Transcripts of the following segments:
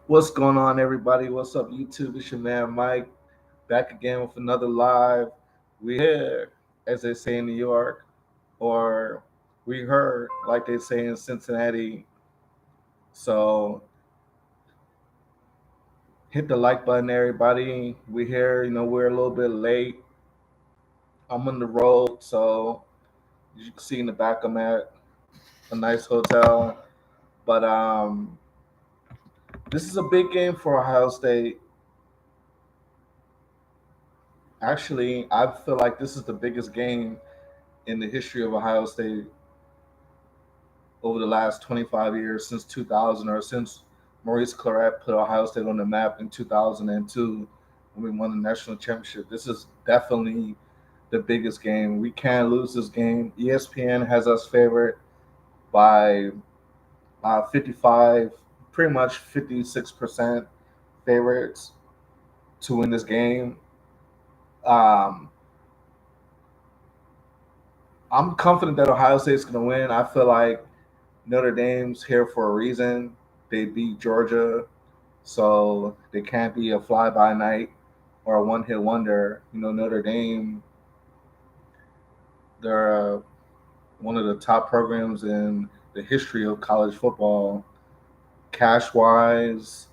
What's going on, everybody? What's up, YouTube? It's your man Mike, back again with another live. We here, as they say in New York, or we heard, like they say in Cincinnati. So hit the like button, everybody. We here, we're a little bit late. I'm on the road, so as you can see in the back, I'm at a nice hotel. But this is a big game for Ohio State. Actually, I feel like this is the biggest game in the history of Ohio State over the last 25 years, since 2000, or since Maurice Claret put Ohio State on the map in 2002 when we won the national championship. This is definitely the biggest game. We can't lose this game. ESPN has us favored by 55, pretty much 56% favorites to win this game. Um, I'm confident that Ohio State's going to win. I feel like Notre Dame's here for a reason. They beat Georgia, so they can't be a fly by night or a one hit wonder. Notre Dame, they're one of the top programs in the history of college football, cash wise,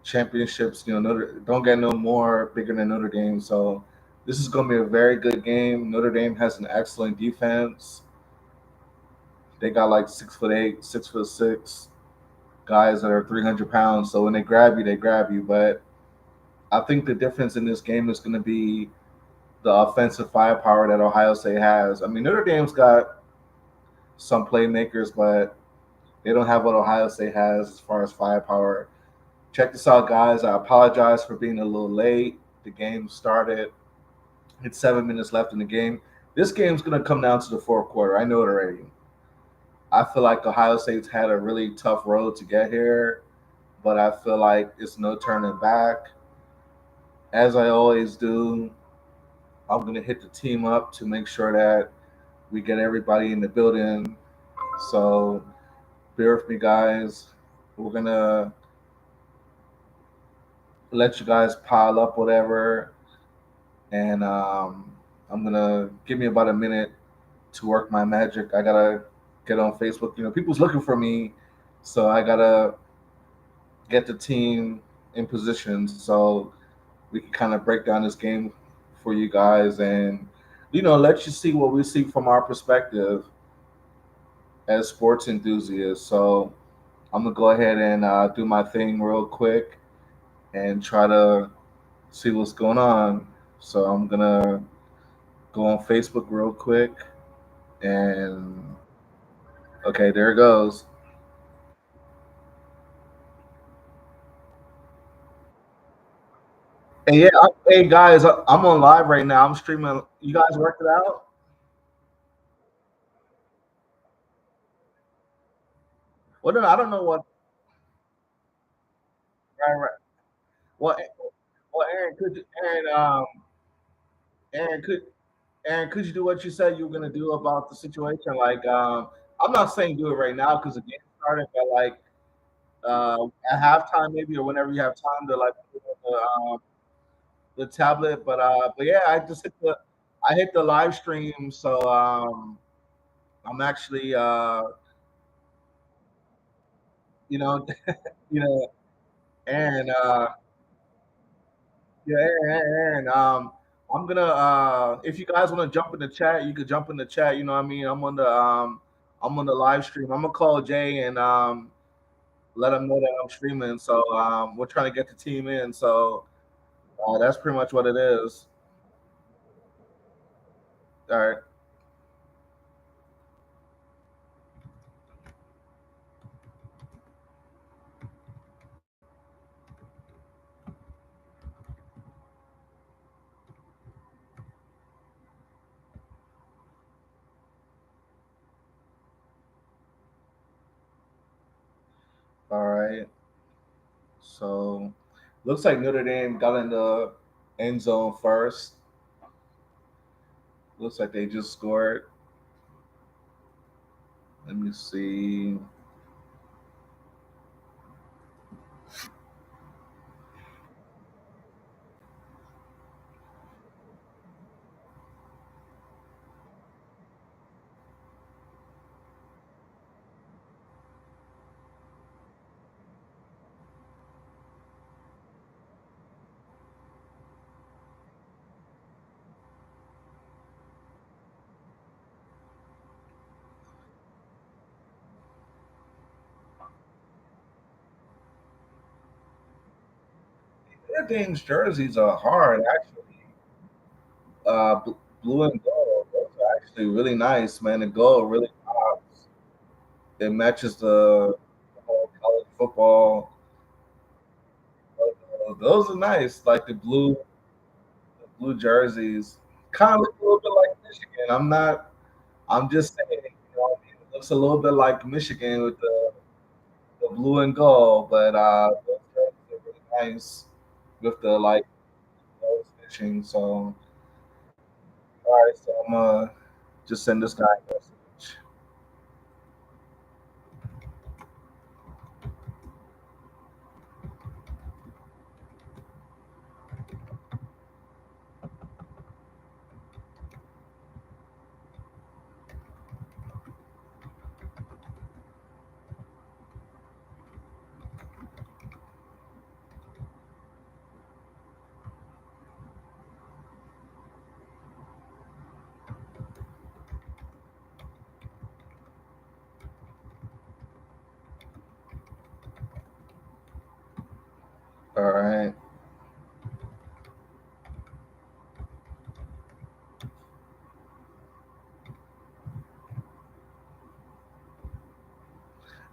championships. Notre don't get no more bigger than Notre Dame. So this is going to be a very good game. Notre Dame has an excellent defense. They got like 6'8", 6'6" guys that are 300 pounds. So when they grab you, they grab you. But I think the difference in this game is going to be the offensive firepower that Ohio State has. I mean, Notre Dame's got some playmakers, but they don't have what Ohio State has as far as firepower. Check this out, guys. I apologize for being a little late. The game started. It's 7 minutes left in the game. This game's going to come down to the fourth quarter. I know it already. I feel like Ohio State's had a really tough road to get here, but I feel like it's no turning back. As I always do, I'm going to hit the team up to make sure that we get everybody in the building. So bear with me, guys. We're going to let you guys pile up whatever. And I'm going to give me about a minute to work my magic. I got to get on Facebook. People's looking for me. So I got to get the team in position so we can kind of break down this game for you guys and let you see what we see from our perspective as sports enthusiasts. So I'm gonna go ahead and do my thing real quick and try to see what's going on. So I'm gonna go on Facebook real quick and okay, there it goes. Hey, yeah, hey guys, I'm on live right now. I'm streaming. You guys worked it out? Well, no, I don't know what. Right, right. Well, well, Aaron, Aaron, could Aaron, could you do what you said you were gonna do about the situation? Like, I'm not saying do it right now because the game started, but like at halftime maybe or whenever you have time to like put the tablet. But yeah, I hit the live stream, so I'm actually you know you know Aaron yeah, Aaron. I'm gonna if you guys want to jump in the chat, you could jump in the chat. You know what I mean? I'm on the live stream. I'm gonna call Jay and let him know that I'm streaming. So we're trying to get the team in. So that's pretty much what it is. All right, all right. So looks like Notre Dame got in the end zone first. Looks like they just scored. Let me see. Notre Dame's jerseys are hard, actually. Blue and gold, those are actually really nice, man. The gold really pops. It matches the whole college football. Those are nice, like the blue jerseys. Kind of look a little bit like Michigan. I'm not. I'm just saying, what I mean? It looks a little bit like Michigan with the blue and gold, but those jerseys are really nice with the like nose stitching. So, all right, so I'm just send this guy a message. All right.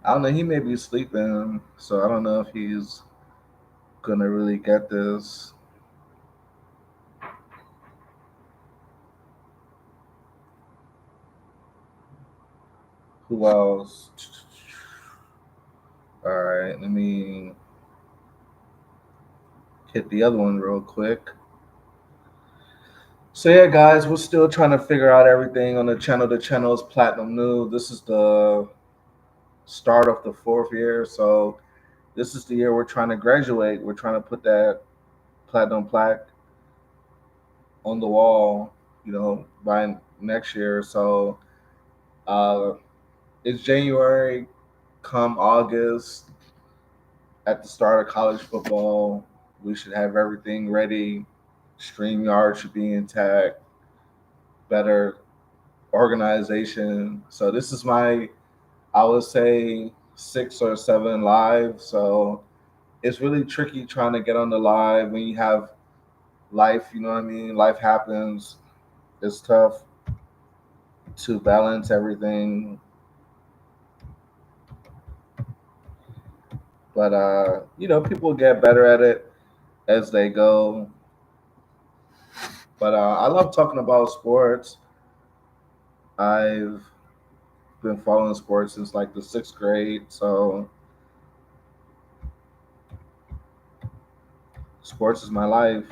I don't know. He may be sleeping, so I don't know if he's gonna really get this. Who else? All right, let me hit the other one real quick. So yeah, guys, we're still trying to figure out everything on the channel. The channel is platinum new. This is the start of the fourth year, so this is the year we're trying to graduate. We're trying to put that platinum plaque on the wall, by next year. So uh, it's January. Come August, at the start of college football, we should have everything ready. StreamYard should be intact. Better organization. So this is my, I would say, six or seven live. So it's really tricky trying to get on the live when you have life. You know what I mean? Life happens. It's tough to balance everything. But people get better at it as they go. But I love talking about sports. I've been following sports since like the sixth grade. So sports is my life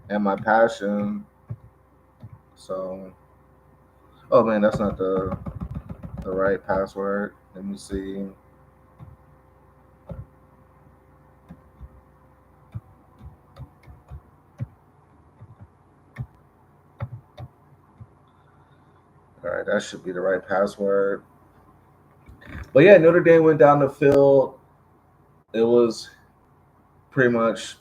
and my passion. So, oh man, that's not the right password. Let me see. All right, that should be the right password. But yeah, Notre Dame went down the field. It was pretty much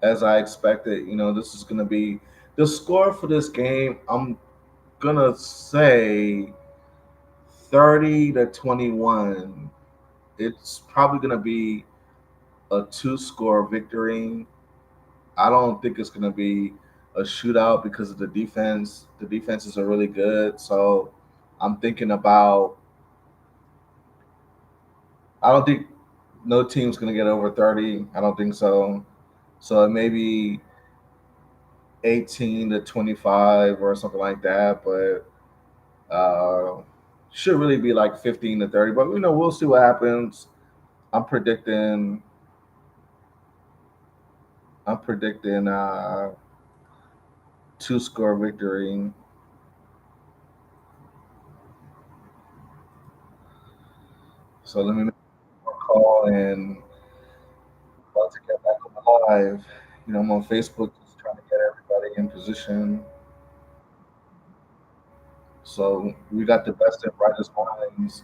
as I expected. This is gonna be the score for this game. I'm gonna say 30-21. It's probably gonna be a two-score victory. I don't think it's going to be a shootout because of the defense. The defenses are really good. So I'm thinking about, I don't think no team's going to get over 30. I don't think so. So it may be 18-25 or something like that. But should really be like 15-30. But, we'll see what happens. I'm predicting, I'm predicting two-score victory. So let me make a call and about to get back on the live. I'm on Facebook just trying to get everybody in position. So we got the best and brightest minds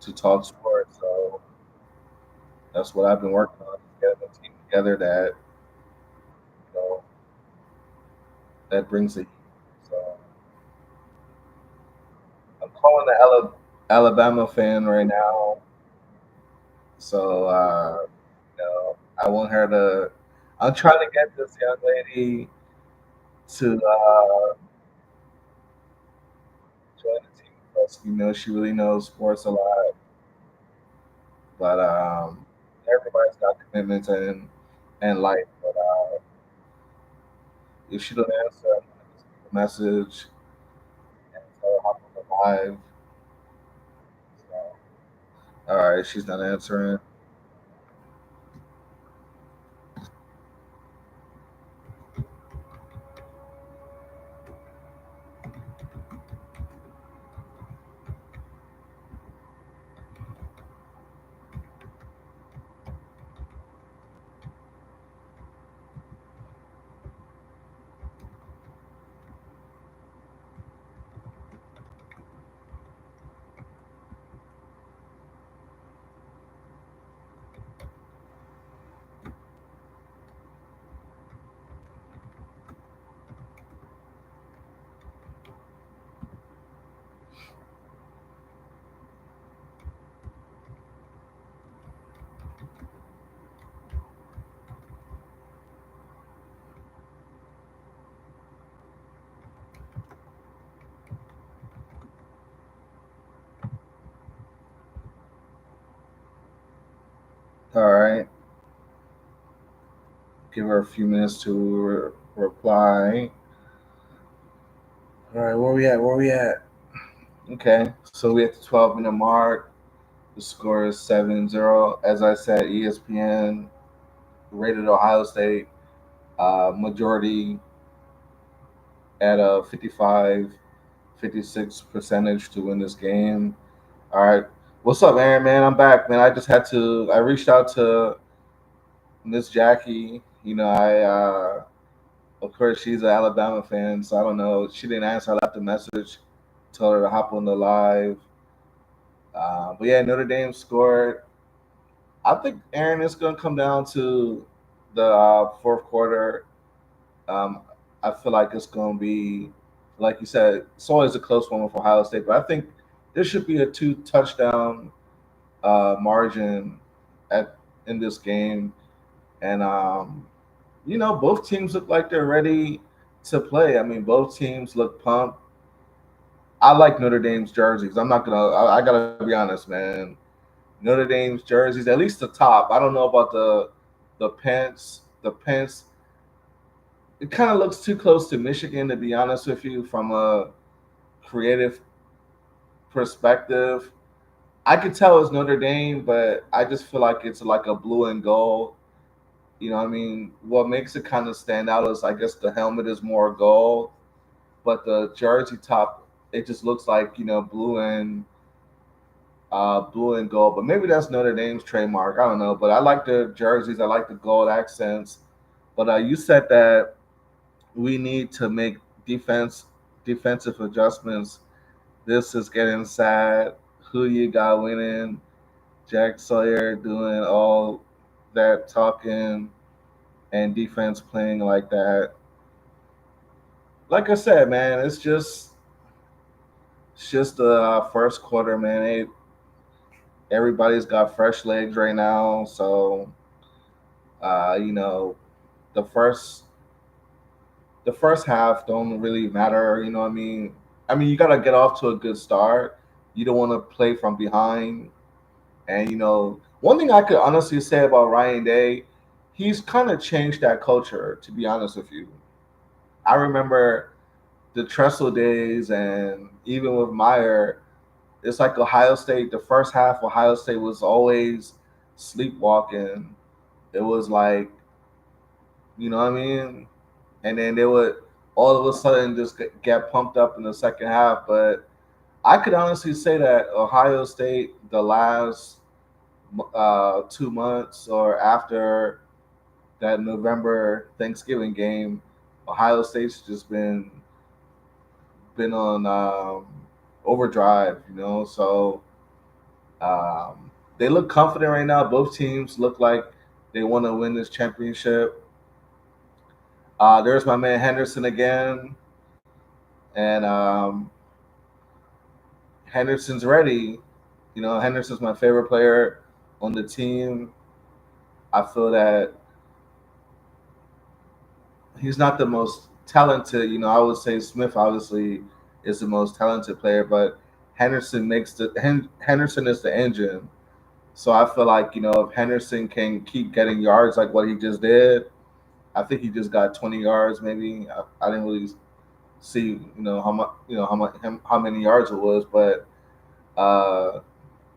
to talk sports. So that's what I've been working on, getting a team together you know that brings it. So I'm calling the Alabama fan right now. So I want her to. I'm trying to get this young lady to join the team because she really knows sports a lot, but everybody's got commitments and life. But if she don't answer, I'm gonna just leave a message and tell her hop on the live. So, all right, she's not answering. All right, give her a few minutes to reply. All right, where we at? Where we at? Okay, so we at the 12-minute mark. The score is 7-0. As I said, ESPN rated Ohio State majority at a 56 percentage to win this game. All right. What's up, Aaron, man? I'm back, man. I reached out to Miss Jackie. Of course, she's an Alabama fan, so I don't know. She didn't answer. I left a message, told her to hop on the live. But yeah, Notre Dame scored. I think, Aaron, it's going to come down to the fourth quarter. Um, I feel like it's going to be, like you said, it's always a close one with Ohio State, but I think there should be a two touchdown margin at in this game, and both teams look like they're ready to play. I mean, both teams look pumped. I like Notre Dame's jerseys. I'm not gonna. I gotta be honest, man. Notre Dame's jerseys, at least the top. I don't know about the pants. The pants, it kind of looks too close to Michigan, to be honest with you, from a creative perspective. I could tell it's Notre Dame, but I just feel like it's like a blue and gold. You know what I mean? What makes it kind of stand out is, I guess, the helmet is more gold, but the jersey top, it just looks like, blue and gold. But maybe that's Notre Dame's trademark. I don't know. But I like the jerseys. I like the gold accents. But you said that we need to make defensive adjustments. This is getting sad. Who you got winning? Jack Sawyer doing all that talking and defense playing like that. Like I said, man, it's just the first quarter, man. Everybody's got fresh legs right now, so uh, you know the first half don't really matter. You know what I mean? I mean, you gotta get off to a good start. You don't want to play from behind. And one thing I could honestly say about Ryan Day, he's kind of changed that culture. To be honest with you, I remember the Tressel days, and even with Meyer, it's like Ohio State. The first half, Ohio State was always sleepwalking. It was like, you know what I mean, and then they would all of a sudden just get pumped up in the second half. But I could honestly say that Ohio State, the last 2 months or after that November Thanksgiving game, Ohio State's just been on overdrive, So they look confident right now. Both teams look like they want to win this championship. There's my man Henderson again, and Henderson's ready. Henderson's my favorite player on the team. I feel that he's not the most talented. I would say Smith obviously is the most talented player, but Henderson is the engine. So I feel like if Henderson can keep getting yards like what he just did, I think he just got 20 yards maybe. I didn't really see how much how many yards it was, but uh,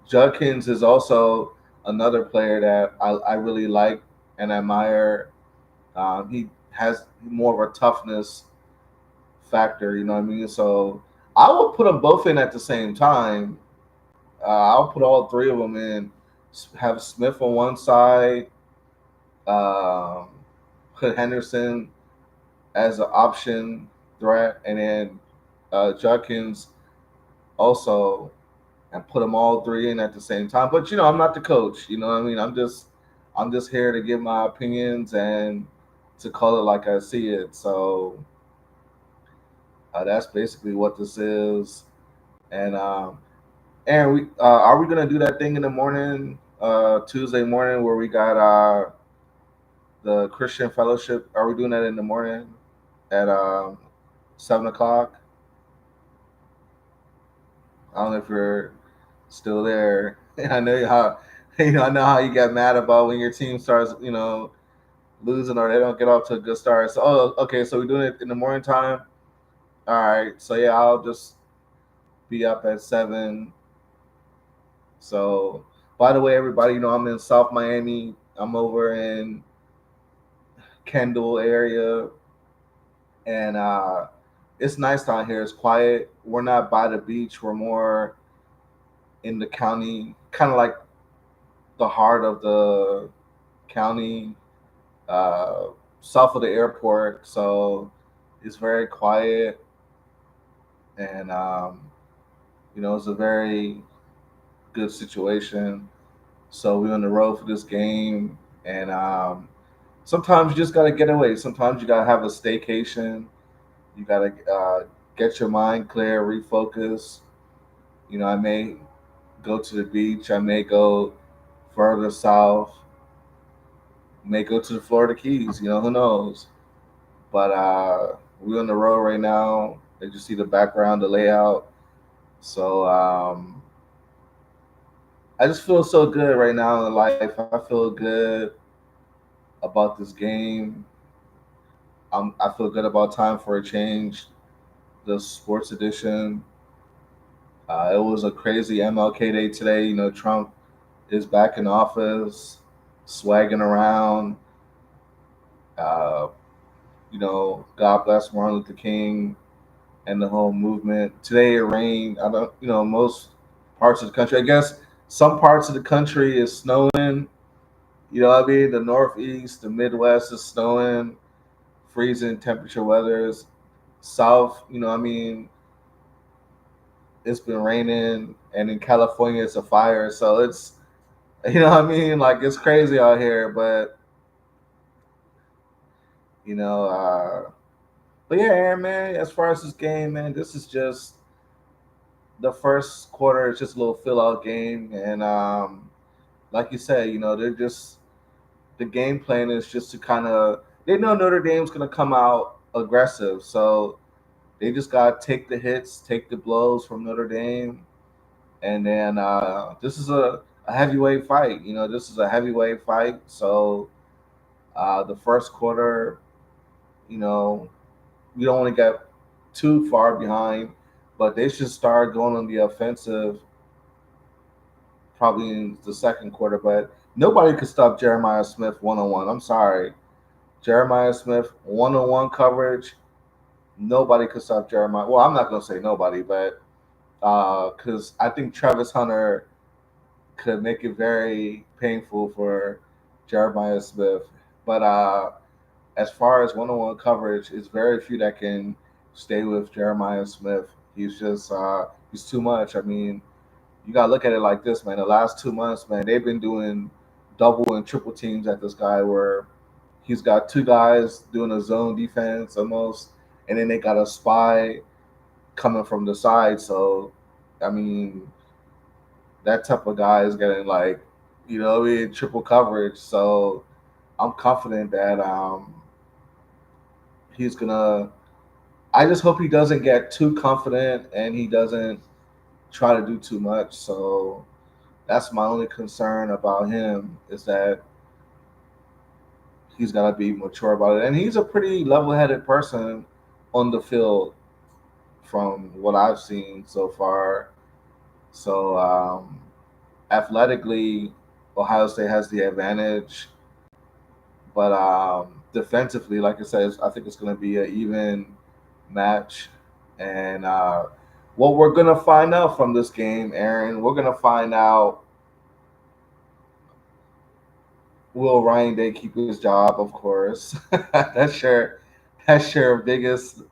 Judkins is also another player that I really like and admire. He has more of a toughness factor, you know what I mean? So I would put them both in at the same time. I'll put all three of them in. Have Smith on one side, um, put Henderson as an option threat, and then Judkins also, and put them all three in at the same time. But I'm not the coach. You know what I mean? I'm just here to give my opinions and to call it like I see it. So that's basically what this is. And Aaron, we are we gonna do that thing in the morning, Tuesday morning, where we got the Christian Fellowship? Are we doing that in the morning at 7 o'clock? I don't know if you're still there. I know how I know how you get mad about when your team starts losing or they don't get off to a good start. So okay, so we're doing it in the morning time. All right, so yeah, I'll just be up at 7. So, by the way, everybody, I'm in South Miami. I'm over in Kendall area, and it's nice down here. It's quiet. We're not by the beach. We're more in the county, kind of like the heart of the county, uh, south of the airport. So it's very quiet, and it's a very good situation. So we're on the road for this game, and sometimes you just gotta get away. Sometimes you gotta have a staycation. You gotta get your mind clear, refocus. I may go to the beach. I may go further south. May go to the Florida Keys. Who knows? But we're on the road right now. As you see the background, the layout. So I just feel so good right now in life. I feel good about this game. I feel good about Time for a Change, the sports edition. It was a crazy MLK Day today. Trump is back in office, swagging around. Uh, God bless Martin Luther King and the whole movement. Today it rained. I don't, most parts of the country. I guess some parts of the country is snowing. You know what I mean? The Northeast, the Midwest is snowing, freezing temperature weathers. South, I mean, it's been raining, and in California it's a fire. So it's, you know what I mean? Like it's crazy out here, but you know, uh, but yeah, Aaron, man. As far as this game, man, this is just the first quarter. It's just a little fill out game, and like you said, they're just the game plan is just to kind of they know Notre Dame's gonna come out aggressive, so they just gotta take the hits, take the blows from Notre Dame, and then this is a heavyweight fight. This is a heavyweight fight. So the first quarter, you know, we don't want to get too far behind, but they should start going on the offensive probably in the second quarter. But nobody could stop Jeremiah Smith 1-on-1. I'm sorry. Jeremiah Smith 1-on-1 coverage. Nobody could stop Jeremiah. Well, I'm not going to say nobody, but because I think Travis Hunter could make it very painful for Jeremiah Smith. But as far as one-on-one coverage, it's very few that can stay with Jeremiah Smith. He's too much. I mean, you gotta look at it like this, man. The last 2 months, man, they've been doing double and triple teams at this guy where he's got two guys doing a zone defense almost, and then they got a spy coming from the side. So, I mean, that type of guy is getting like, triple coverage. So I'm confident that he's gonna. I just hope he doesn't get too confident and he doesn't try to do too much. So that's my only concern about him is that he's got to be mature about it. And he's a pretty level-headed person on the field from what I've seen so far. So athletically, Ohio State has the advantage, but defensively, like I said, I think it's going to be an even match. And what we're going to find out from this game, Aaron, we're going to find out, will Ryan Day keep his job? Of course, that's your biggest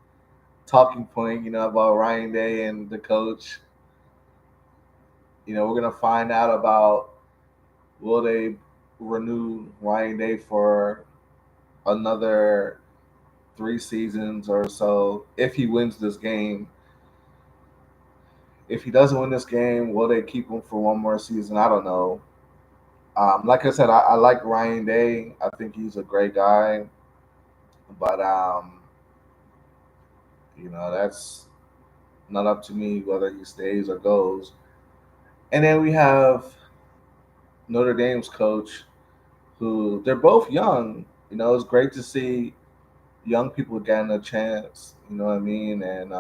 talking point. About Ryan Day and the coach. We're gonna find out about, will they renew Ryan Day for another 3 seasons or so if he wins this game. If he doesn't win this game, will they keep him for one more season? I don't know. Like I said, I like Ryan Day. I think he's a great guy, but that's not up to me whether he stays or goes. And then we have Notre Dame's coach, who they're both young. It's great to see young people getting a chance. You know what I mean? And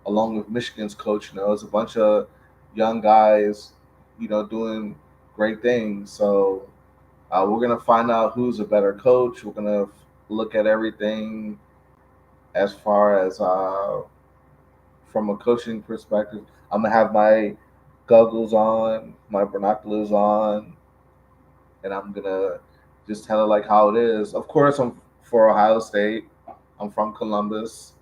along with Michigan's coach, it's a bunch of young guys, doing great things. So we're gonna find out who's a better coach. We're gonna look at everything as far as from a coaching perspective. I'm gonna have my goggles on, my binoculars on, and I'm gonna just tell it like how it is. Of course, I'm for Ohio State. I'm from Columbus.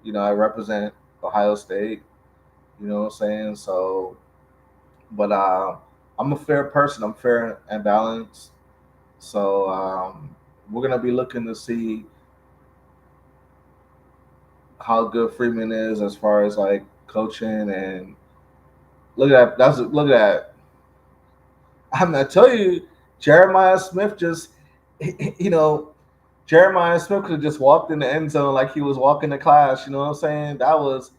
I represent Ohio State. You know what I'm saying? So, but I'm a fair person. I'm fair and balanced. So we're gonna be looking to see how good Freeman is as far as like coaching, and look at that. I'm gonna tell you, Jeremiah Smith just, you know, Jeremiah Smith could have just walked in the end zone like he was walking to class. You know what I'm saying? That was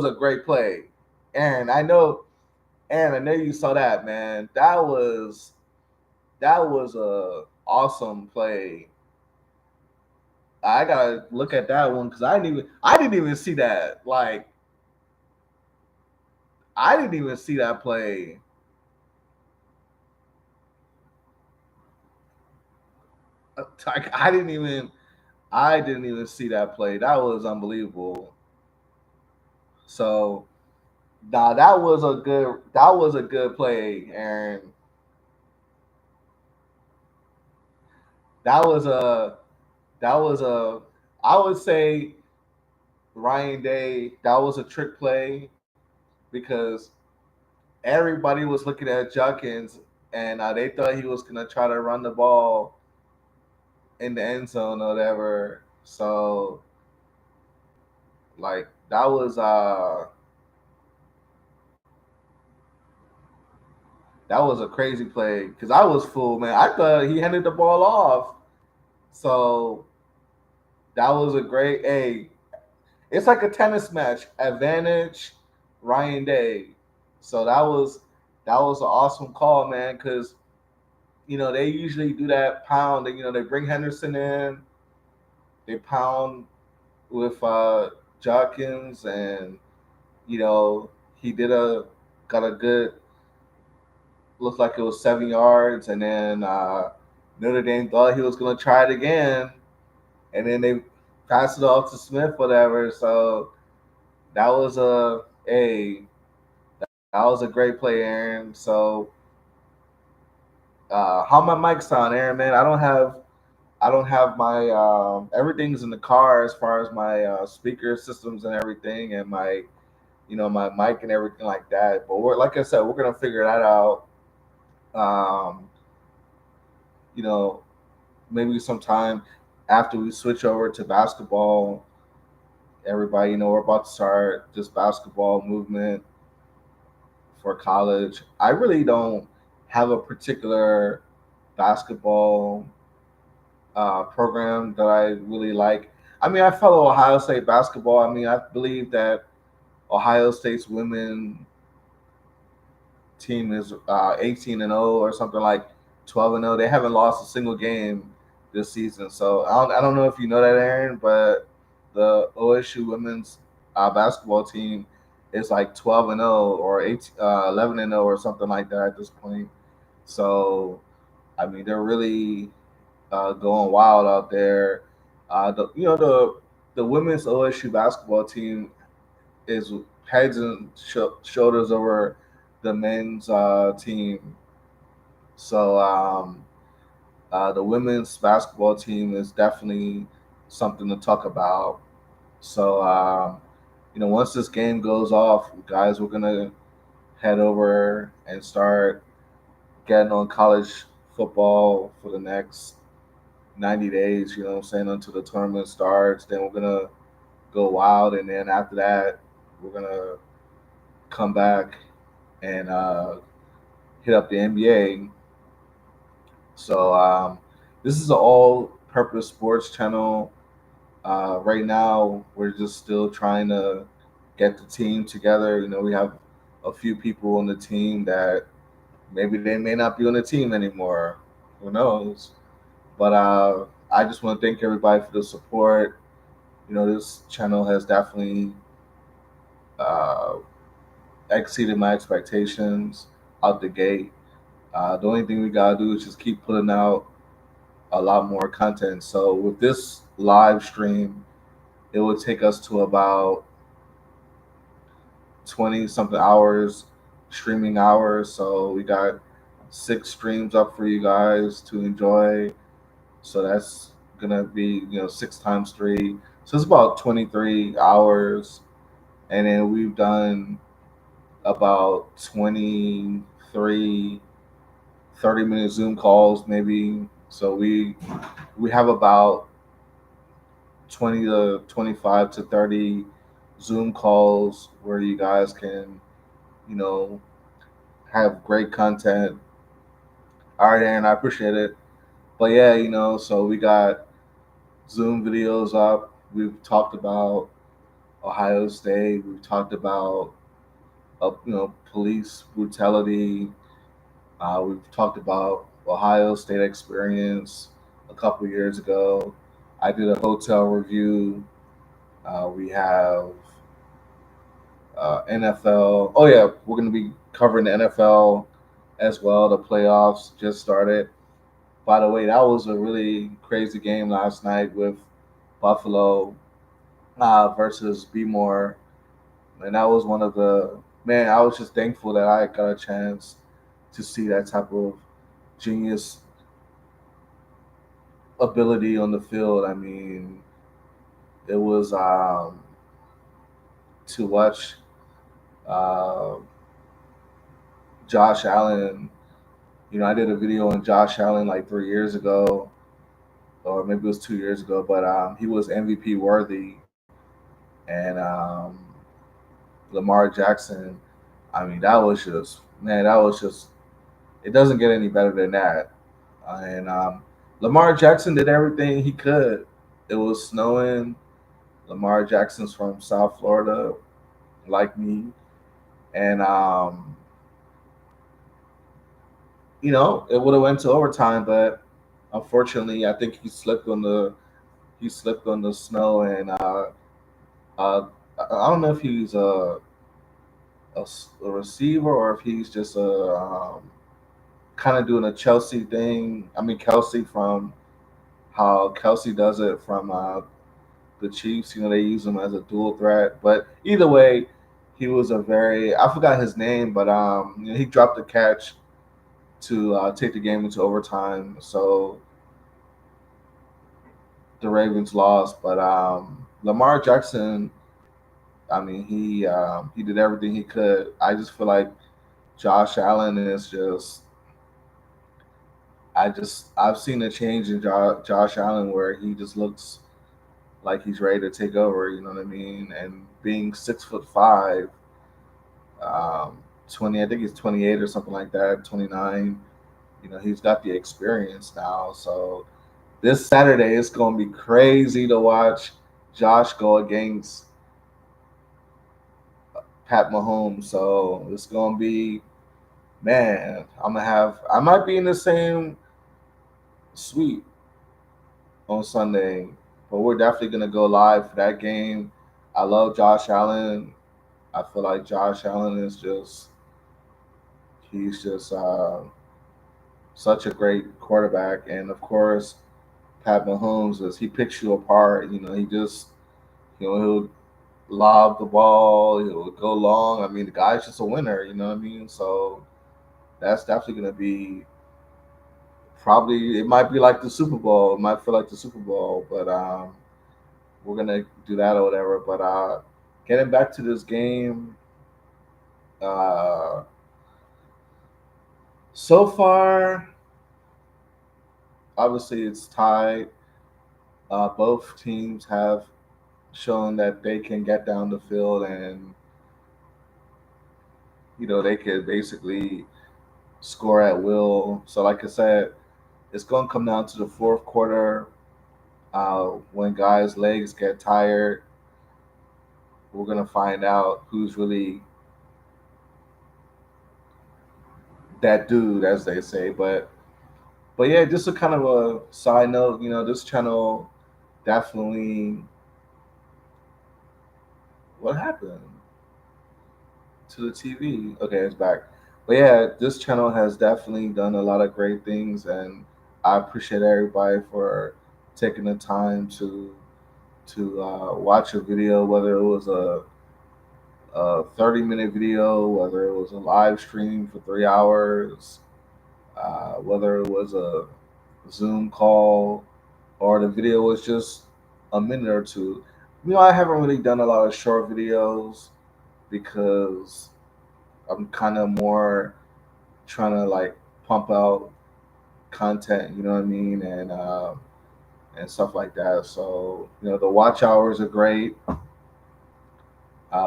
a great play, Aaron. Aaron. I know you saw that, man. That was a awesome play. I gotta look at that one because I didn't even see that. Like I didn't even see that play. Like I didn't even see that play. That was unbelievable. So that was a good play, Aaron. That was a that was a I would say Ryan Day, that was a trick play because everybody was looking at Junkins and they thought he was gonna try to run the ball in the end zone or whatever. So like that was a crazy play because I was fooled, man. I thought he handed the ball off. So that was a great. Hey, it's like a tennis match. Advantage, Ryan Day. So that was an awesome call, man. Because they usually do that pound. They bring Henderson in. They pound with Jawkins, and you know he got a good, looked like it was 7 yards, and then Notre Dame thought he was gonna try it again, and then they passed it off to Smith, whatever. So that was that was a great play, Aaron. So how my mic sound, Aaron? Man, I don't have my everything's in the car as far as my speaker systems and everything, and my mic and everything like that. But like I said, we're gonna figure that out. Um, you know, maybe sometime after we switch over to basketball. Everybody, we're about to start this basketball movement for college. I really don't have a particular basketball program that I really like. I mean, I follow Ohio State basketball. I mean, I believe that Ohio State's women team is 18-0 or something like 12-0. They haven't lost a single game this season. So I don't know if you know that, Aaron, but the OSU women's basketball team is like 12-0 or 11-0 or something like that at this point. So I mean, they're really going wild out there. The women's OSU basketball team is heads and shoulders over the men's team. So the women's basketball team is definitely something to talk about. So once this game goes off, guys, we're gonna head over and start getting on college football for the next 90 days. You know what I'm saying, until the tournament starts. Then we're gonna go wild, and then after that, we're gonna come back and hit up the NBA. So this is an all-purpose sports channel. Right now, we're just still trying to get the team together. We have a few people on the team that maybe they may not be on the team anymore. Who knows? But I just want to thank everybody for the support. This channel has definitely uh, exceeded my expectations out the gate. The only thing we gotta do is just keep putting out a lot more content. So with this live stream, it would take us to about 20 something hours, streaming hours. So we got 6 streams up for you guys to enjoy. So that's gonna be 6 times 3. So it's about 23 hours, and then we've done about 23 30-minute Zoom calls maybe. So we have about 20 to 25 to 30 Zoom calls where you guys can, you know, have great content. All right, Aaron, I appreciate it. But yeah, so we got Zoom videos up. We've talked about Ohio State. We've talked about, police brutality. We've talked about Ohio State experience a couple years ago. I did a hotel review. We have NFL. Oh yeah, we're going to be covering the NFL as well. The playoffs just started. By the way, that was a really crazy game last night with Buffalo versus Bmore, and that was one of the man. I was just thankful that I got a chance to see that type of genius ability on the field. I mean, it was to watch uh, Josh Allen. I did a video on Josh Allen like 3 years ago, or maybe it was 2 years ago, but he was MVP worthy, and Lamar Jackson. I mean, that was just man. That was just. It doesn't get any better than that. And Lamar Jackson did everything he could. It was snowing. Lamar Jackson's from South Florida, like me, and it would have went to overtime, but unfortunately, I think he slipped on the snow, and I don't know if he's a receiver or if he's just a kind of doing a Chelsea thing. I mean, Kelsey from how Kelsey does it from the Chiefs. They use him as a dual threat. But either way, he was a very I forgot his name, but he dropped the catch to take the game into overtime. So the Ravens lost, but Lamar Jackson. I mean, he did everything he could. I just feel like Josh Allen is just. I've seen a change in Josh Allen where he just looks like he's ready to take over. You know what I mean? And being 6'5", 20, I think he's 28 or something like that, 29. He's got the experience now. So this Saturday it's gonna be crazy to watch. Josh go against Pat Mahomes. So it's gonna be, man. I might be in the same suite on Sunday, but we're definitely gonna go live for that game. I love Josh Allen. I feel like Josh Allen is he's just such a great quarterback, and of course Pat Mahomes is he picks you apart. He just he'll lob the ball, he'll go long. I mean, the guy's just a winner. You know what I mean? So that's definitely gonna be probably it might be like the Super Bowl. It might feel like the Super Bowl, but we're gonna do that or whatever. But getting back to this game, uh, so far, obviously it's tied. Both teams have shown that they can get down the field and they could basically score at will. So, like I said, it's going to come down to the fourth quarter. When guys' legs get tired, we're going to find out who's really that dude, as they say. But yeah, just a kind of a side note. This channel definitely. What happened to the TV? Okay, it's back. But yeah, this channel has definitely done a lot of great things, and I appreciate everybody for taking the time to watch a video, whether it was a 30-minute video, whether it was a live stream for 3 hours, whether it was a Zoom call, or the video was just a minute or two. I haven't really done a lot of short videos because I'm kind of more trying to like pump out content, you know what I mean, and stuff like that. So the watch hours are great.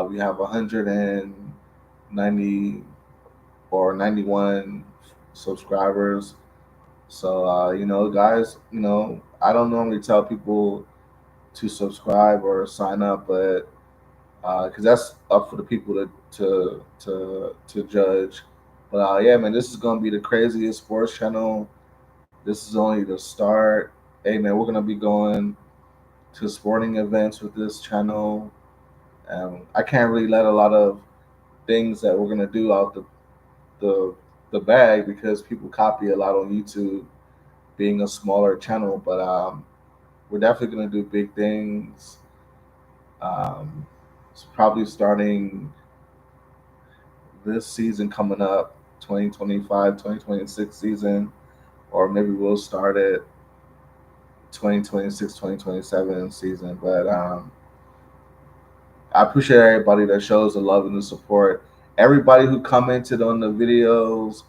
We have 190 or 91 subscribers. So guys, I don't normally tell people to subscribe or sign up, but because that's up for the people to judge. But yeah, man, this is gonna be the craziest sports channel. This is only the start. Hey, man, we're gonna be going to sporting events with this channel. I can't really let a lot of things that we're gonna do out the the bag because people copy a lot on YouTube, being a smaller channel. But we're definitely gonna do big things. Um, it's probably starting this season coming up, 2025, 2026 season, or maybe we'll start it 2026, 2027 season. But I appreciate everybody that shows the love and the support. Everybody who commented on the videos,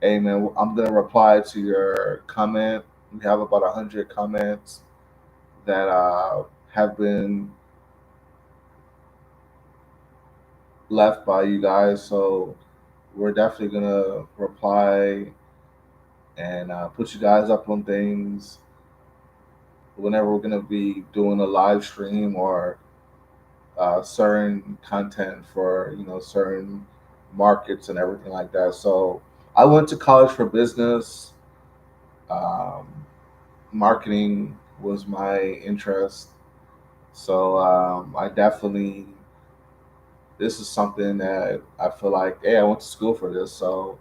hey man, I'm gonna reply to your comment. We have about 100 comments that have been left by you guys, so we're definitely gonna reply and put you guys up on things whenever we're gonna be doing a live stream or certain content for certain markets and everything like that. So I went to college for business. Um, Marketing was my interest. So I definitely this is something that I feel like, hey, I went to school for this, so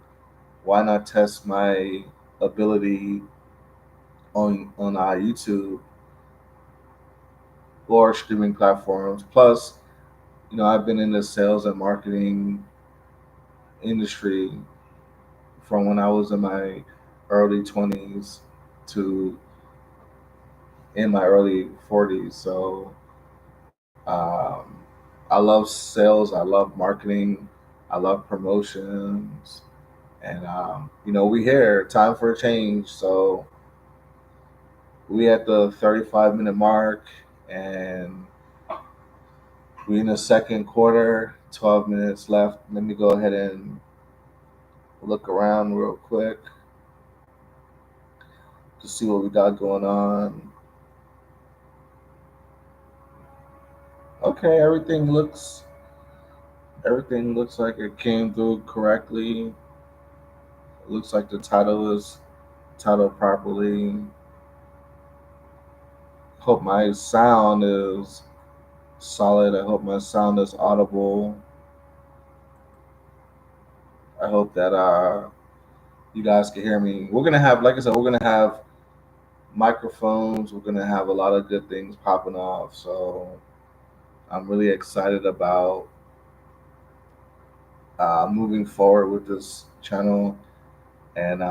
why not test my ability on YouTube or streaming platforms? Plus, I've been in the sales and marketing industry from when I was in my early 20s to in my early 40s. So I love sales, I love marketing, I love promotions. And, we here, time for a change. So we at the 35-minute mark and we in the second quarter, 12 minutes left. Let me go ahead and look around real quick to see what we got going on. Okay, everything looks like it came through correctly. It looks like the title is titled properly. Hope my sound is solid. I hope my sound is audible. I hope that you guys can hear me. We're gonna have, like I said, we're gonna have microphones. We're gonna have a lot of good things popping off. So I'm really excited about moving forward with this channel, and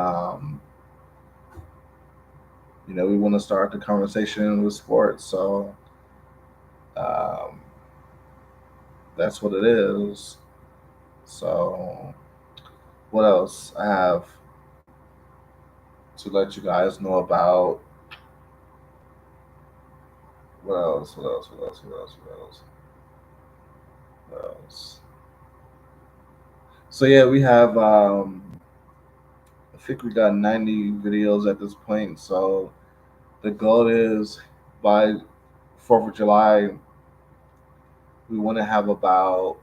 we want to start the conversation with sports. So um, that's what it is. So what else I have to let you guys know about? What else? What else? What else? What else? What else? What else? So yeah, we have. I think we got 90 videos at this point. So the goal is by 4th of July, we want to have about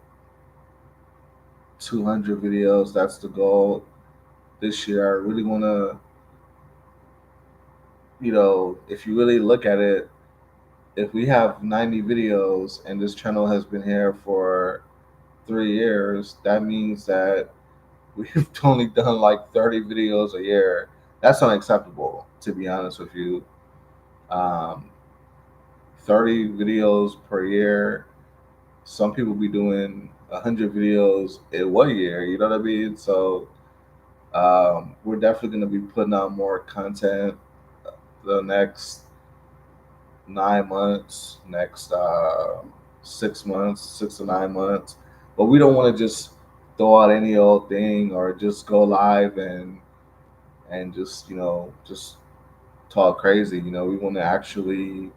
200 videos. That's the goal this year. I really want to, if you really look at it, if we have 90 videos and this channel has been here for 3 years, that means that we've only done like 30 videos a year. That's unacceptable, to be honest with you. Um, 30 videos per year. Some people be doing 100 videos in 1 year. You know what I mean? So we're definitely going to be putting out more content the next 9 months, next 6 months, 6 to 9 months. But we don't want to just throw out any old thing or just go live and just talk crazy. We want to actually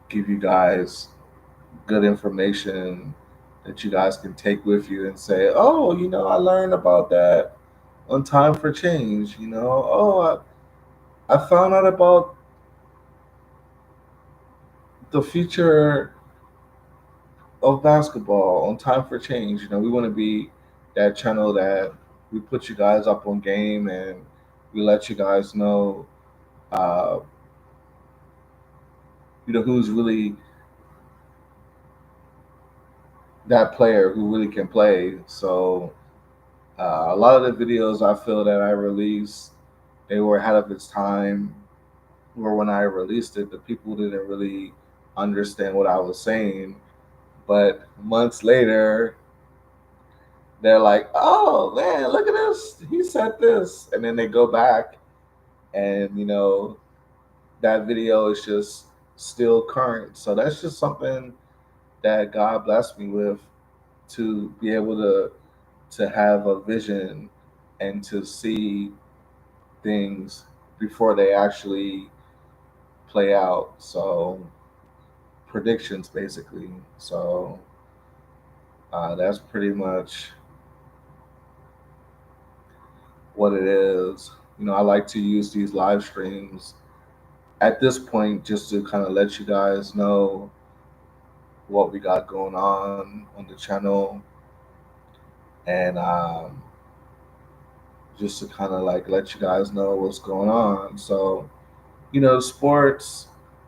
give you guys good information that you guys can take with you and say, oh, I learned about that on Time for Change. Oh, I found out about the future of basketball on Time for Change. We want to be that channel that we put you guys up on game and we let you guys know, uh, who's really that player who really can play. So a lot of the videos I feel that I released, they were ahead of its time. Or when I released it, the people didn't really understand what I was saying. But months later, they're like, "Oh man, look at this! He said this," and then they go back, and that video is just still current. So that's just something that God blessed me with, to be able to have a vision and to see things before they actually play out. So predictions, basically. So that's pretty much what it is. I like to use these live streams at this point just to kind of let you guys know what we got going on the channel, and just to kind of like let you guys know what's going on. So, sports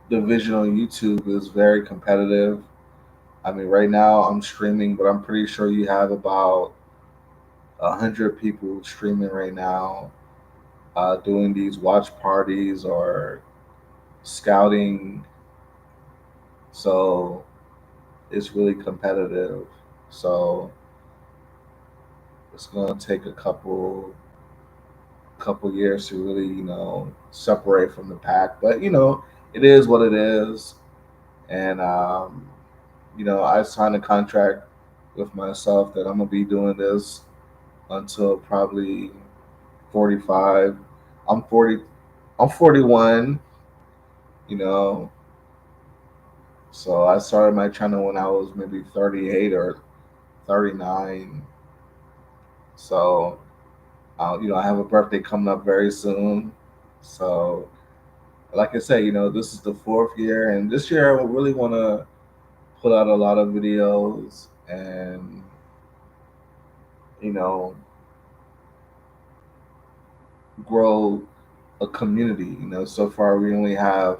division on YouTube is very competitive. I mean, right now I'm streaming, but I'm pretty sure you have about 100 people streaming right now, doing these watch parties or scouting. So it's really competitive. So it's gonna take a couple years to really separate from the pack. But it is what it is, and I signed a contract with myself that I'm gonna be doing this until probably 45. I'm 40. I'm 41. You know, so I started my channel when I was maybe 38 or 39. So I have a birthday coming up very soon. So like I said, this is the fourth year, and this year I really want to put out a lot of videos and you know grow a community. So far we only have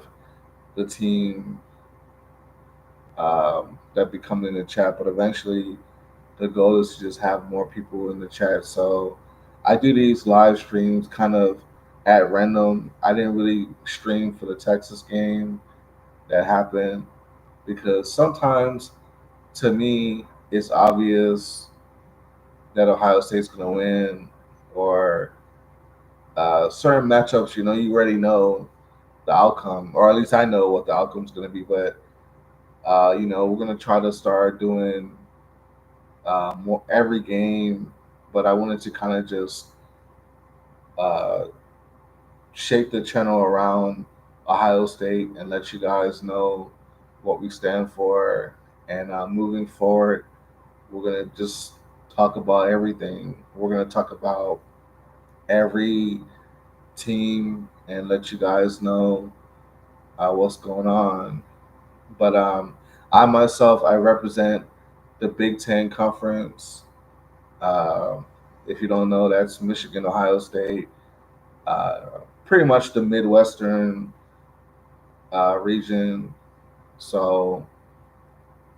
the team that be coming in the chat, but eventually the goal is to just have more people in the chat. So I do these live streams kind of at random. I didn't really stream for the Texas game that happened because sometimes to me it's obvious that Ohio State's going to win, or certain matchups, you already know the outcome, or at least I know what the outcome's going to be. But we're going to try to start doing more every game. But I wanted to kind of just uh, shape the channel around Ohio State and let you guys know what we stand for. And moving forward, we're gonna just talk about everything. We're gonna talk about every team and let you guys know what's going on. But I myself, I represent the Big Ten Conference. Uh, if you don't know, that's Michigan, Ohio State, pretty much the Midwestern region. So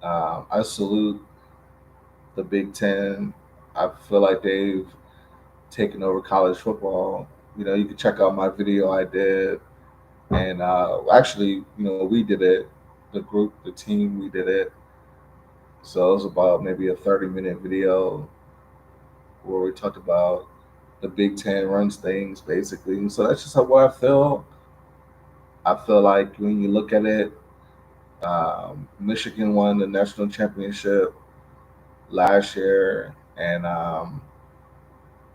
I salute the Big Ten. I feel like they've taken over college football. You can check out my video I did, and actually, we did it. The group, the team, we did it. So it was about maybe a 30-minute video where we talked about the Big Ten runs things basically. And so that's just how what I feel. I feel like when you look at it, Michigan won the national championship last year, and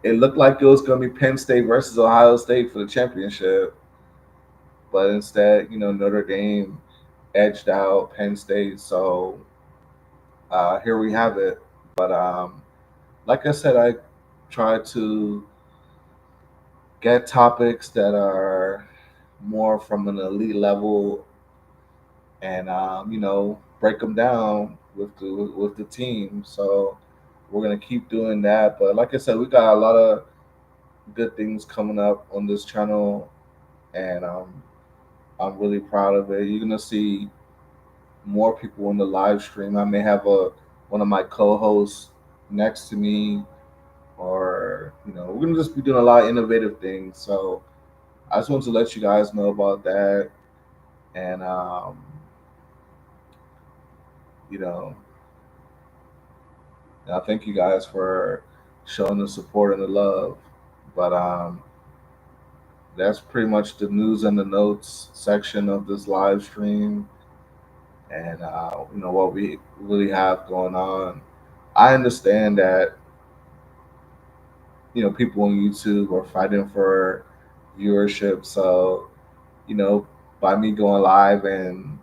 it looked like it was going to be Penn State versus Ohio State for the championship, but instead, Notre Dame edged out Penn State. So here we have it. But like I said, I try to get topics that are more from an elite level, and break them down with the team. So we're gonna keep doing that. But like I said, we got a lot of good things coming up on this channel, and I'm really proud of it. You're gonna see more people in the live stream. I may have a one of my co-hosts next to me, or we're gonna just be doing a lot of innovative things. So I just wanted to let you guys know about that, and you know, I thank you guys for showing the support and the love. But that's pretty much the news and the notes section of this live stream, and what we really have going on. I understand that people on YouTube are fighting for viewership, so you know by me going live and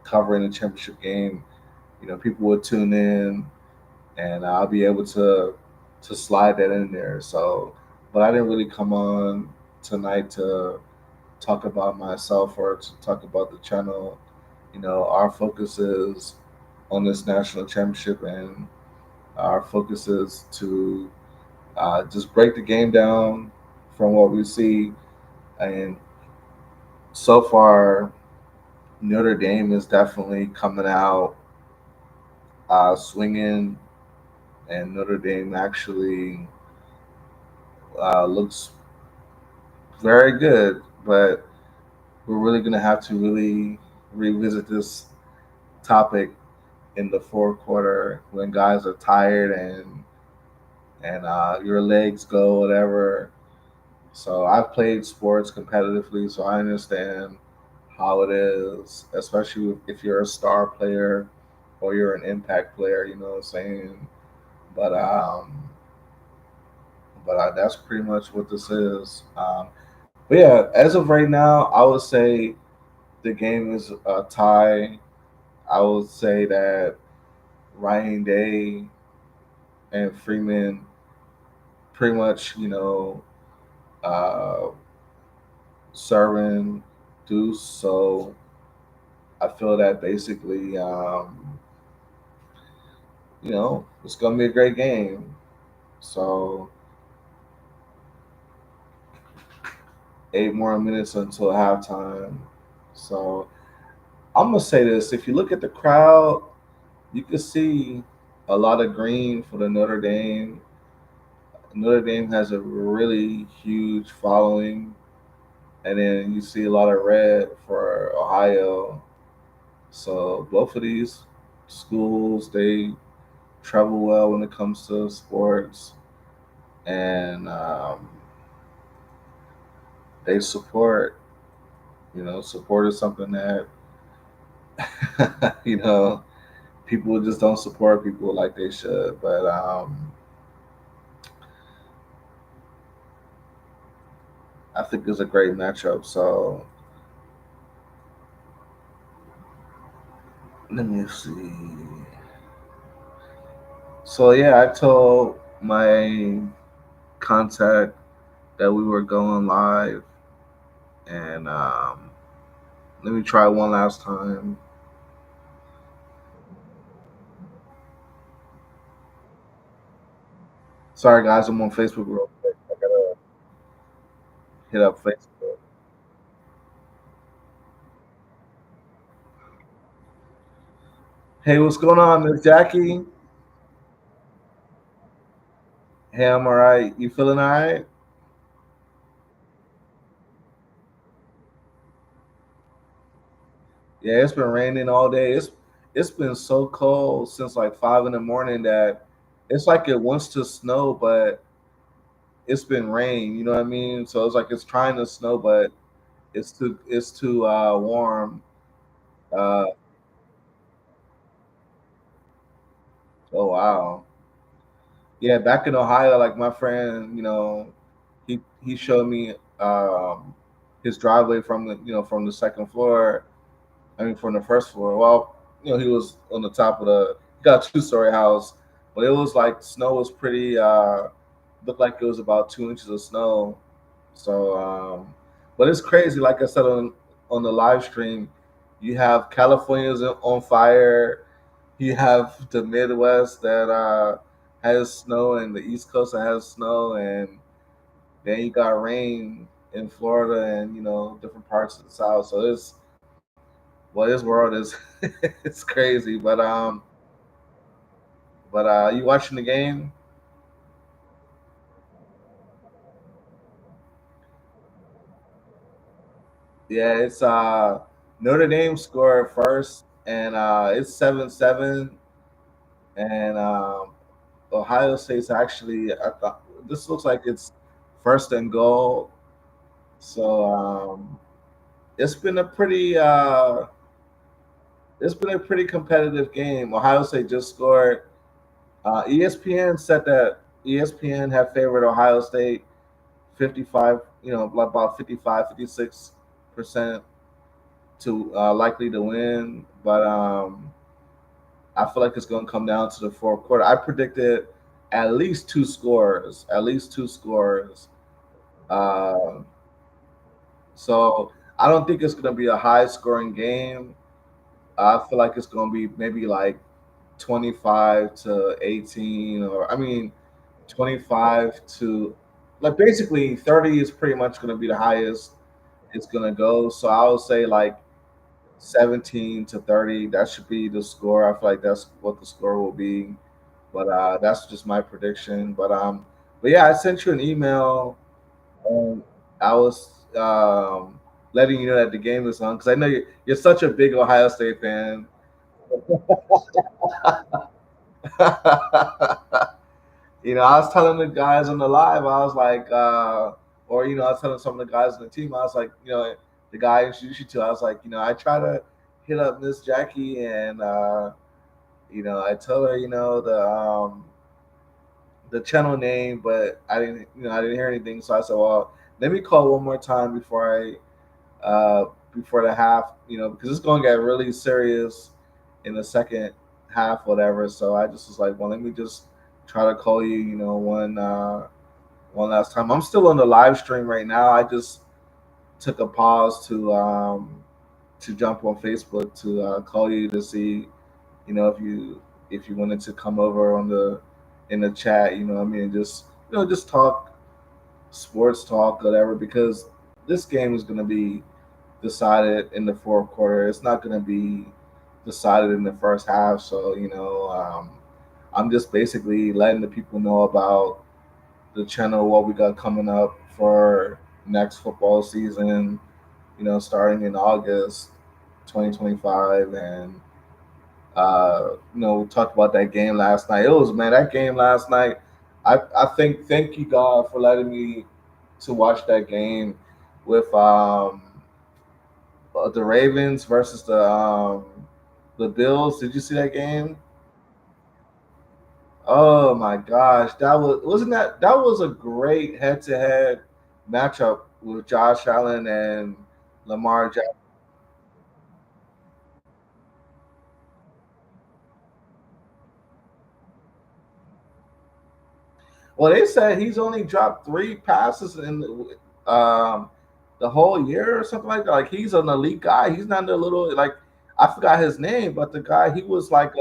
covering the championship game, people would tune in, and I'll be able to slide that in there. So, but I didn't really come on tonight to talk about myself or to talk about the channel. Our focus is on this national championship, and our focus is to just break the game down from what we see. And so far, Notre Dame is definitely coming out swinging, and Notre Dame actually looks very good. But we're really going to have to really revisit this topic in the fourth quarter when guys are tired and your legs go whatever. So I've played sports competitively, so I understand how it is, especially if you're a star player or you're an impact player. You know what I'm saying? But that's pretty much what this is. But yeah, as of right now, I would say the game is a tie. I would say that Ryan Day and Freeman pretty much, uh, serving. do. So I feel that basically, it's gonna be a great game. So 8 more minutes until halftime. So I'm gonna say this: if you look at the crowd, you can see a lot of green for the Notre Dame. Notre Dame has a really huge following, and then you see a lot of red for Ohio. So both of these schools, they travel well when it comes to sports, and they support. Support is something that you know people just don't support people like they should. But I think it's a great matchup. So let me see. So yeah, I told my contact that we were going live, and let me try one last time. Sorry guys, I'm on Facebook real quick. I gotta hit up Facebook. Hey, what's going on, Miss Jackie? Hey, I'm all right. You feeling all right? Yeah, it's been raining all day. It's been so cold since like 5 in the morning that it's like it wants to snow, but it's been rain. You know what I mean? So it's like it's trying to snow, but it's too warm. Uh, oh wow. Yeah, back in Ohio, like my friend, he showed me his driveway from the second floor. I mean, from the first floor. Well, he was on the top of he got a two-story house, but it was like snow was pretty. Looked like it was about 2 inches of snow. So, but it's crazy. Like I said on the live stream, you have California's on fire. You have the Midwest that has snow, and the East Coast that has snow, and then you got rain in Florida and different parts of the South. So this world is it's crazy. But you watching the game? Yeah, it's Notre Dame scored first, and it's 7-7, and Ohio State's actually. I thought this looks like it's first and goal. So it's been a pretty competitive game. Ohio State just scored. ESPN said that ESPN had favored Ohio State 55, about 55, 56% to likely to win. But I feel like it's going to come down to the fourth quarter. I predicted at least two scores, at least two scores. Uh, so I don't think it's going to be a high scoring game. I feel like it's going to be maybe like 25 to 18, or I mean 25 to like basically 30 is pretty much going to be the highest it's going to go. So I would say like 17 to 30. That should be the score. I feel like that's what the score will be. But that's just my prediction. But yeah, I sent you an email. And I was letting you know that the game is on because I know you're such a big Ohio State fan. I was telling the guys on the live, I was like, or I was telling some of the guys on the team, I was like, the guy I introduced you to, I was like, I try to hit up Miss Jackie, and I told her, the channel name, but I didn't hear anything, so I said, well, let me call one more time before the half, because it's going to get really serious in the second half, whatever. So I just was like, well, let me just try to call you, one last time. I'm still on the live stream right now. I just took a pause to jump on Facebook to call you to see, if you wanted to come over on the in the chat. You know what I mean? Just just talk sports talk, whatever, because this game is going to be decided in the fourth quarter. It's not going to be decided in the first half. So, I'm just basically letting the people know about the channel, what we got coming up for next football season, starting in August 2025. And, we talked about that game last night. It was, man, that game last night. I think, thank you, God, for letting me to watch that game with the Ravens versus the Bills. Did you see that game? Oh my gosh, that was a great head to head matchup with Josh Allen and Lamar Jackson. Well, they said he's only dropped 3 passes in the whole year or something like that. Like, he's an elite guy. He's not the little, like, I forgot his name, but the guy, he was like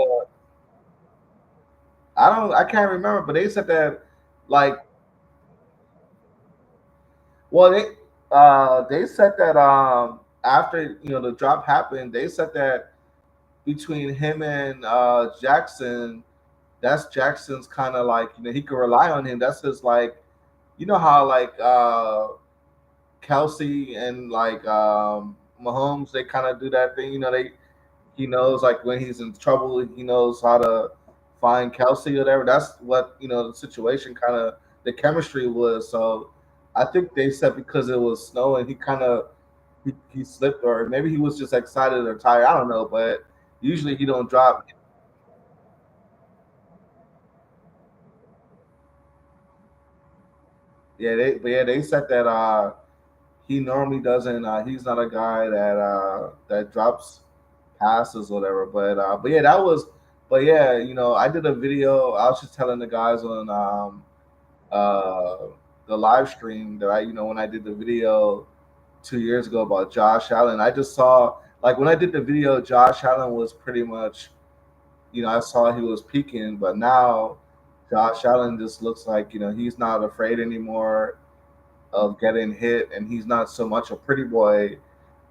I can't remember, but they said that, like, well, they said that after the drop happened, they said that between him and Jackson, that's Jackson's kind of like, he can rely on him. That's his, like, how, like, Kelsey and, like, Mahomes, they kind of do that thing. He knows, like, when he's in trouble, he knows how to find Kelsey or whatever. That's what the situation kind of, the chemistry was. So I think they said because it was snowing, he kind of he slipped, or maybe he was just excited or tired. I don't know, but usually he don't drop. But they said that he normally doesn't. He's not a guy that drops passes or whatever. But yeah, that was. But yeah, I did a video. I was just telling the guys on uh, the live stream that when I did the video 2 years ago about Josh Allen, I just saw, like, when I did the video, Josh Allen was pretty much, I saw he was peaking, but now Josh Allen just looks like he's not afraid anymore of getting hit, and he's not so much a pretty boy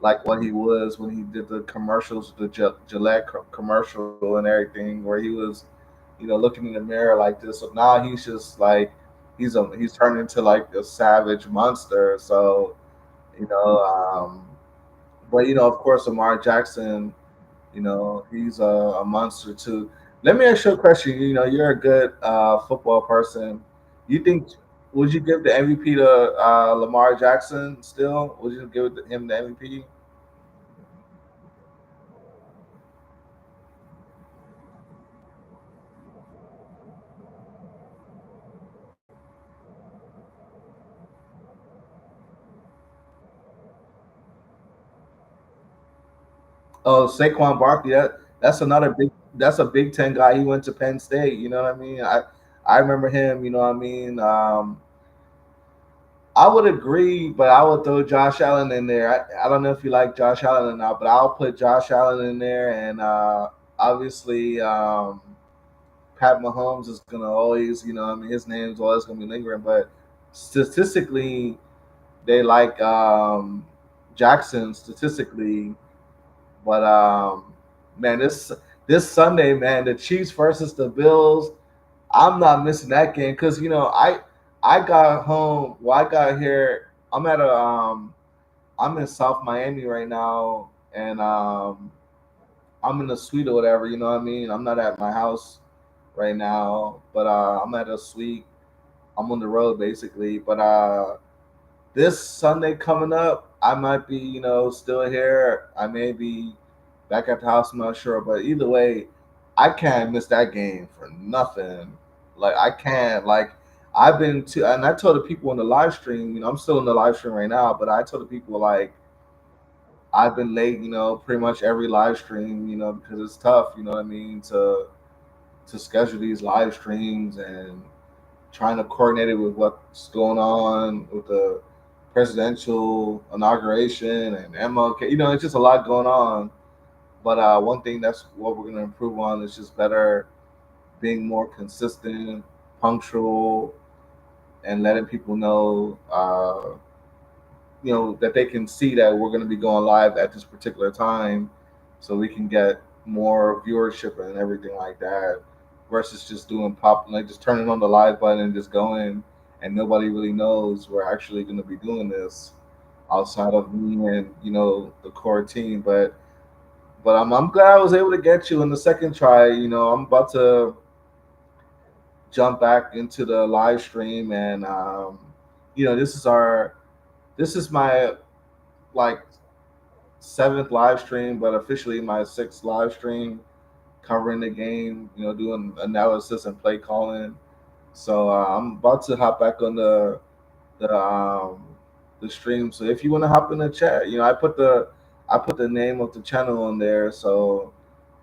like what he was when he did the commercials, the Gillette commercial and everything, where he was, looking in the mirror like this. So now he's just like he's turned into like a savage monster. So you know, but of course, Lamar Jackson, he's a monster too. Let me ask you a question. You're a good football person. You think would you give the MVP to Lamar Jackson still? Would you give him the MVP? Oh, Saquon Barkley. That's a Big Ten guy. He went to Penn State. You know what I mean? I remember him. You know what I mean? I would agree, but I would throw Josh Allen in there. I don't know if you like Josh Allen or not, but I'll put Josh Allen in there, and obviously Pat Mahomes is gonna always, I mean, his name's always gonna be lingering. But statistically, they like Jackson statistically. But man, this Sunday, man, the Chiefs versus the Bills. I'm not missing that game because I got home. Well, I got here. I'm in South Miami right now, and I'm in a suite or whatever. You know what I mean? I'm not at my house right now, but I'm at a suite. I'm on the road basically, but this Sunday coming up, I might be, still here. I may be back at the house. I'm not sure, but either way, I can't miss that game for nothing. Like, I can't. Like, I've been to, and I told the people in the live stream. I'm still in the live stream right now, but I told the people, like, I've been late. Pretty much every live stream. Because it's tough. You know what I mean, to schedule these live streams and trying to coordinate it with what's going on with the presidential inauguration and MLK. It's just a lot going on. But one thing that's what we're gonna improve on is just better being more consistent, punctual, and letting people know, that they can see that we're going to be going live at this particular time, so we can get more viewership and everything like that, versus just doing pop, like just turning on the live button and just going, and nobody really knows we're actually going to be doing this outside of me and the core team. But I'm glad I was able to get you in the second try. I'm about to jump back into the live stream, and this is my like seventh live stream, but officially my sixth live stream covering the game. Doing analysis and play calling. So I'm about to hop back on the um the stream. So if you want to hop in the chat, I put the name of the channel on there. So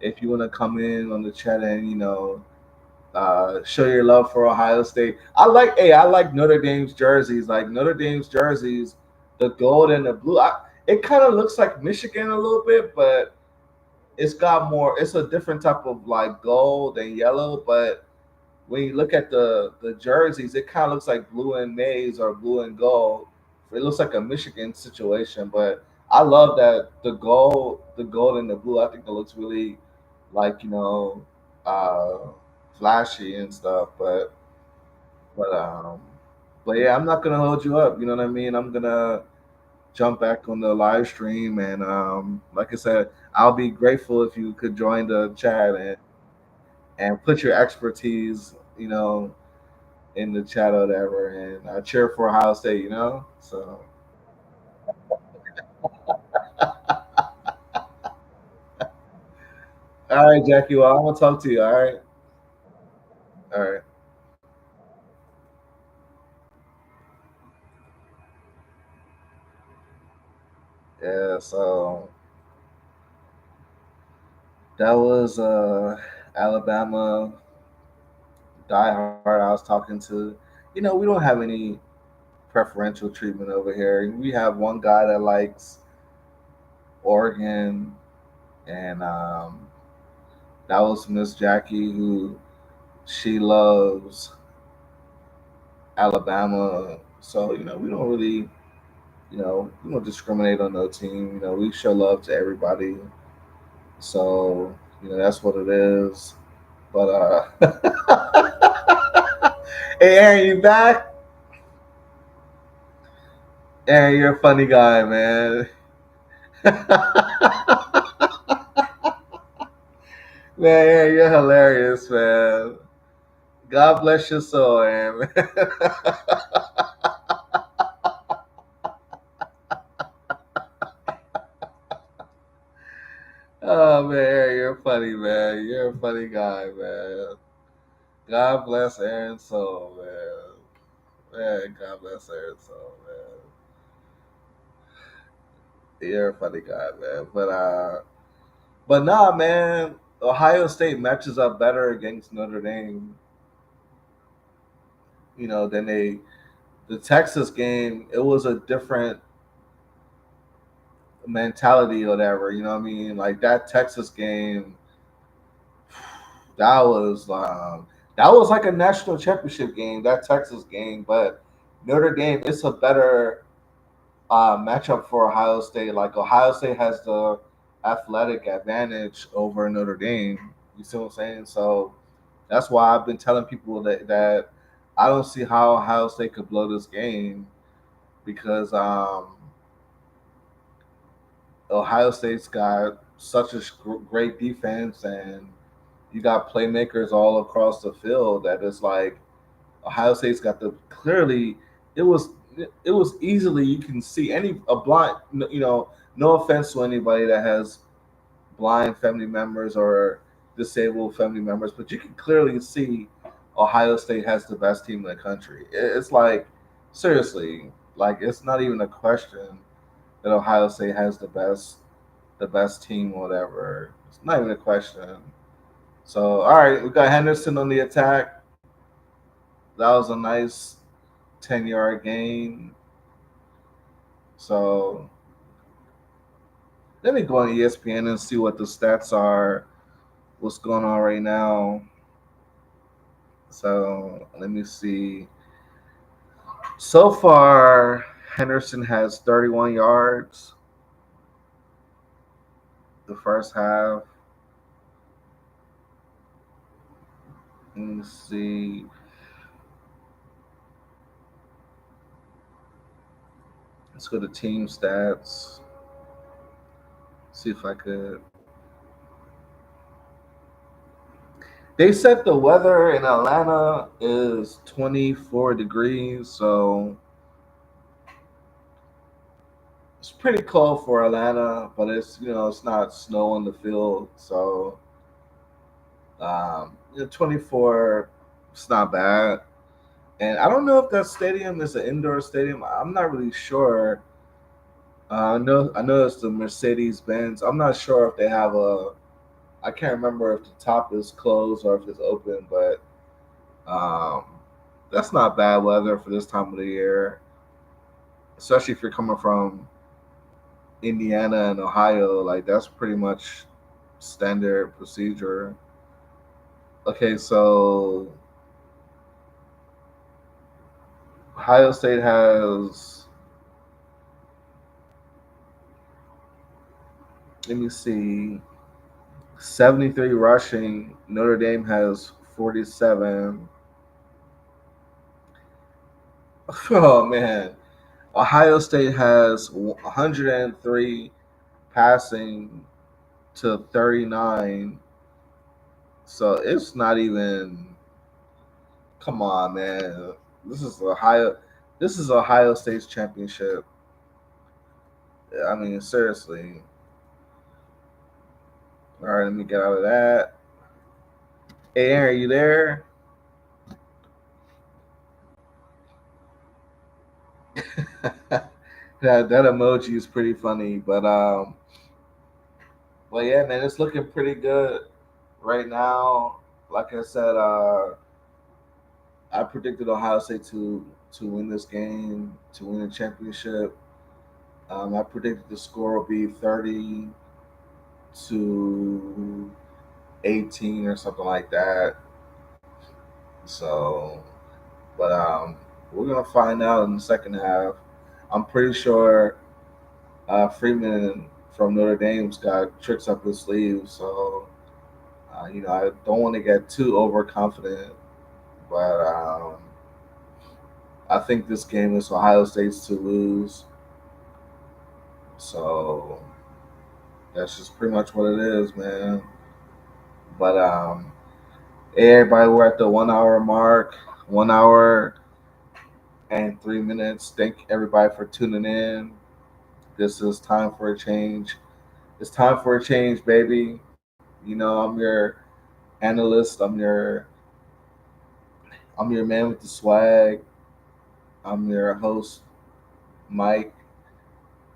if you want to come in on the chat and show your love for Ohio State. I like Notre Dame's jerseys. Like Notre Dame's jerseys, the gold and the blue. It kind of looks like Michigan a little bit, but it's got more. It's a different type of like gold and yellow. But when you look at the jerseys, it kind of looks like blue and maize or blue and gold. It looks like a Michigan situation, but I love that the gold and the blue. I think it looks really like uh, flashy and stuff. But but yeah, I'm not gonna hold you up. You know what I mean? I'm gonna jump back on the live stream, and like I said, I'll be grateful if you could join the chat and put your expertise, in the chat or whatever. And I cheer for Ohio State. So all right, Jackie. Well, I'm gonna talk to you. All right, all right. Yeah. So that was Alabama diehard I was talking to. We don't have any preferential treatment over here. We have one guy that likes Oregon, and that was Miss Jackie, who she loves Alabama. So we don't really, we don't discriminate on no team. We show love to everybody. So that's what it is. But hey, Aaron, you back? Aaron, you're a funny guy, man. Man, Aaron, you're hilarious, man. God bless your soul, Aaron. Oh man, Aaron, you're funny, man. You're a funny guy, man. God bless Aaron's soul, man. Man, God bless Aaron's soul, man. You're a funny guy, man. But nah, man. Ohio State matches up better against Notre Dame, than the Texas game. It was a different mentality or whatever. You know what I mean? Like that Texas game, that was that was like a national championship game. That Texas game, but Notre Dame, it's a better matchup for Ohio State. Like Ohio State has the athletic advantage over Notre Dame. You see what I'm saying? So that's why I've been telling people that I don't see how Ohio State could blow this game, because Ohio State's got such a great defense, and you got playmakers all across the field that it's like Ohio State's got the clearly. It was it was easily, you can see any a blind. No offense to anybody that has blind family members or disabled family members, but you can clearly see Ohio State has the best team in the country. It's like seriously, like it's not even a question that Ohio State has the best team, or whatever. It's not even a question. So all right, we got Henderson on the attack. That was a nice 10-yard gain. So let me go on ESPN and see what the stats are. What's going on right now? So let me see. So far, Henderson has 31 yards the first half. Let me see. Let's go to team stats. See if I could. They said the weather in Atlanta is 24 degrees, so it's pretty cold for Atlanta, but it's not snow on the field, so 24, it's not bad. And I don't know if that stadium is an indoor stadium. I'm not really sure. I know it's the Mercedes Benz. I'm not sure if they have a. I can't remember if the top is closed or if it's open, but um, that's not bad weather for this time of the year, especially if you're coming from Indiana and Ohio. Like that's pretty much standard procedure. Okay, so Ohio State has. Let me see. 73 rushing. Notre Dame has 47. Oh man. Ohio State has 103 passing to 39. So it's not even. Come on, man. This is Ohio. This is Ohio State's championship. I mean, seriously. All right, let me get out of that. Hey, Aaron, you there? That emoji is pretty funny, but yeah, man, it's looking pretty good right now. Like I said, I predicted Ohio State to win this game, to win the championship. I predicted the score will be 30-18 or something like that. So, but we're gonna find out in the second half. I'm pretty sure Freeman from Notre Dame's got tricks up his sleeve. So, I don't want to get too overconfident, but I think this game is Ohio State's to lose. So that's just pretty much what it is, man. But hey, everybody, we're at the 1 hour mark, 1 hour and 3 minutes. Thank everybody for tuning in. This is time for a change. It's time for a change, baby. I'm your analyst. I'm your man with the swag. I'm your host, Mike,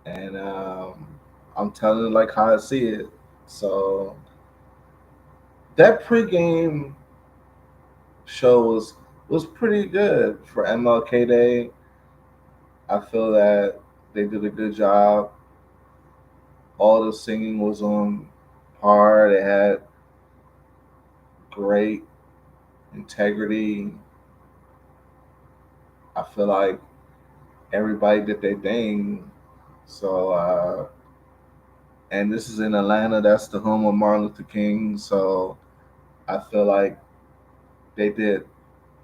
and I'm telling it like how I see it. So that pregame show was pretty good for MLK Day. I feel that they did a good job. All the singing was on par. They had great integrity. I feel like everybody did their thing. So, and this is in Atlanta. That's the home of Martin Luther King. So I feel like they did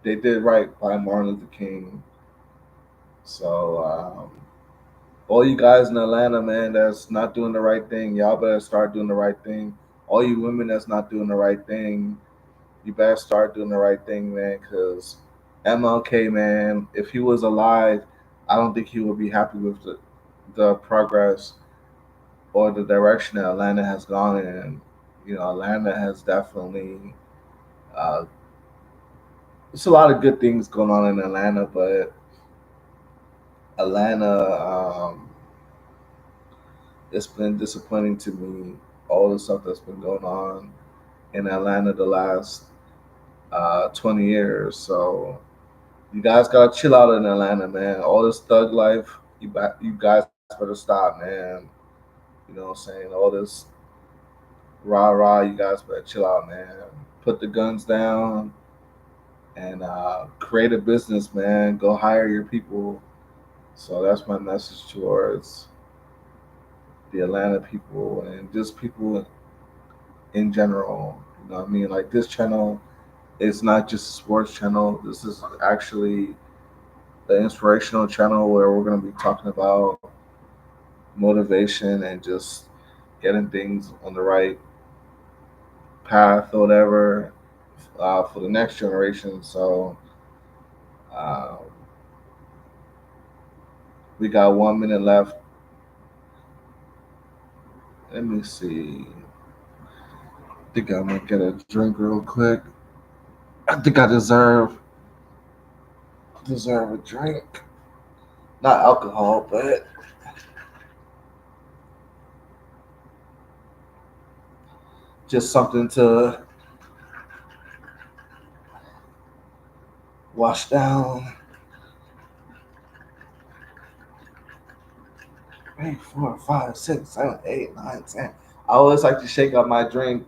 they did right by Martin Luther King. So all you guys in Atlanta, man, that's not doing the right thing, y'all better start doing the right thing. All you women that's not doing the right thing, you better start doing the right thing, man. Because MLK, man, if he was alive, I don't think he would be happy with the progress or the direction that Atlanta has gone in. Atlanta has definitely. Uh, there's a lot of good things going on in Atlanta, but Atlanta, it's been disappointing to me. All the stuff that's been going on in Atlanta the last 20 years. So you guys gotta chill out in Atlanta, man. All this thug life, you guys better stop, man. You know what I'm saying? All this rah rah, you guys better chill out, man. Put the guns down and create a business, man. Go hire your people. So that's my message towards the Atlanta people and just people in general. You know what I mean? Like this channel is not just a sports channel. This is actually the inspirational channel where we're going to be talking about motivation and just getting things on the right path or whatever for the next generation. So um, we got 1 minute left. Let me see. I think I'm gonna get a drink real quick. I think I deserve a drink. Not alcohol, but just something to wash down. 3, 4, 5, 6, 7, 8, 9, 10. I always like to shake up my drink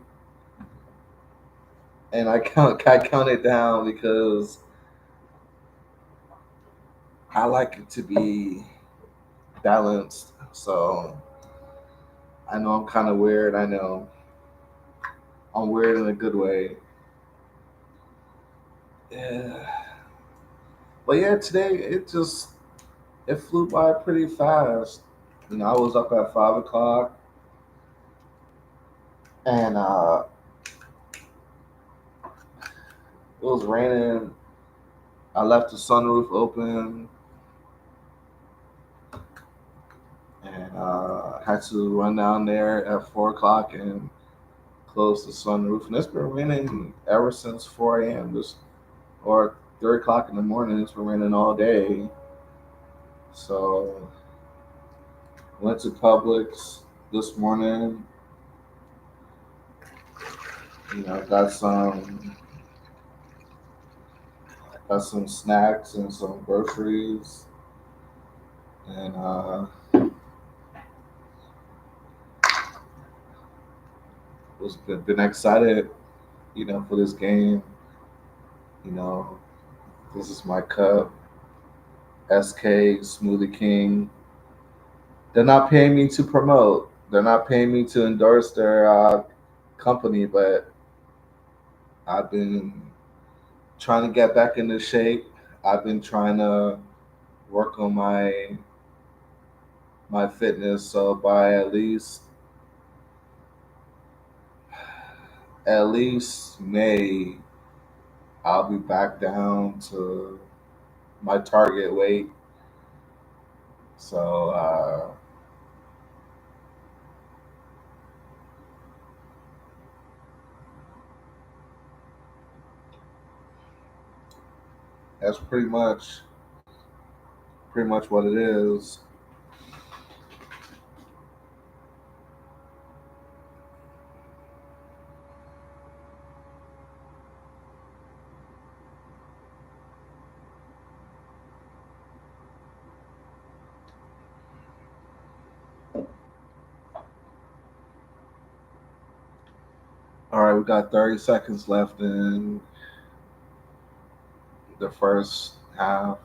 and I count it down because I like it to be balanced. So I know I'm kind of weird. I know I'm weird in a good way. Yeah, but yeah, today it flew by pretty fast. You know, I was up at 5 o'clock and it was raining. I left the sunroof open and had to run down there at 4 o'clock and close the sunroof. And it's been raining ever since 4 a.m. Just or 3 o'clock in the morning. It's been raining all day. So went to Publix this morning. You know, got some snacks and some groceries, and was been excited. You know, for this game. You know, this is my cup. SK Smoothie King. They're not paying me to promote. They're not paying me to endorse their company, but I've been trying to get back into shape. I've been trying to work on my fitness. So by at least May, I'll be back down to my target weight. So that's pretty much what it is. All right, we got 30 seconds left in the first half.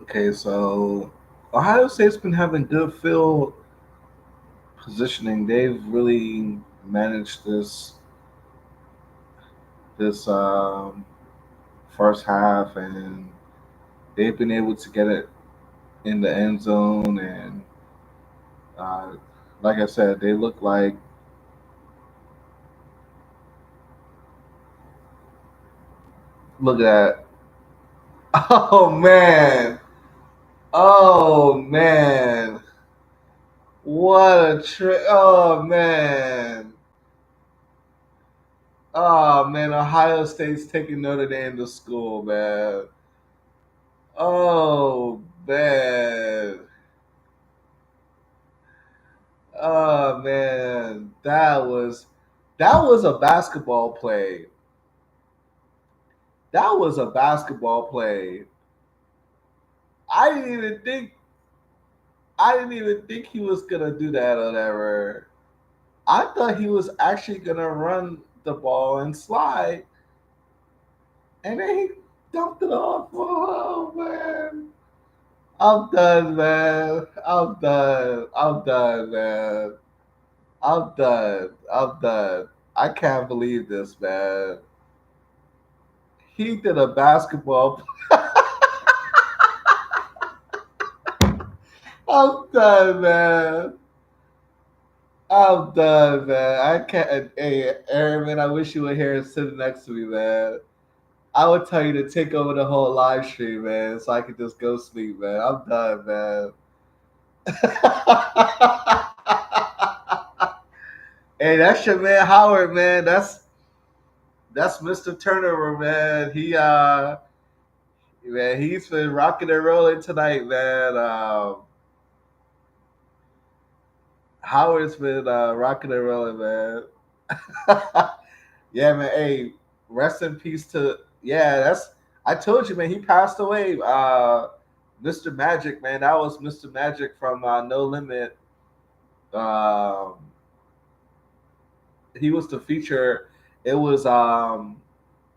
Okay, so Ohio State's been having good field positioning. They've really managed this. this first half, and they've been able to get it in the end zone. And uh, like I said, they look at oh man, oh man, what a trick! Oh man, oh man, Ohio State's taking Notre Dame to school, man. Oh man. Oh man, that was a basketball play. That was a basketball play. I didn't even think I didn't even think he was gonna do that or whatever. I thought he was actually gonna run the ball and slide, and then he dumped it off. Oh man, I'm done, man. I'm done. I'm done, man. I'm done. I'm done. I can't believe this, man. He did a basketball. I'm done, man. I'm done, man. I can't. Hey, Aaron, man, I wish you were here sitting next to me, man. I would tell you to take over the whole live stream, man, so I could just go sleep, man. I'm done, man. Hey, that's your man Howard, man. That's Mr. Turnover, man. Man, he's been rocking and rolling tonight, man. Howard's been rocking and rolling, man. Yeah, man. Hey, rest in peace to that's I told you, man, he passed away. Mr. Magic, man. That was Mr. Magic from No Limit. Um he was the feature. It was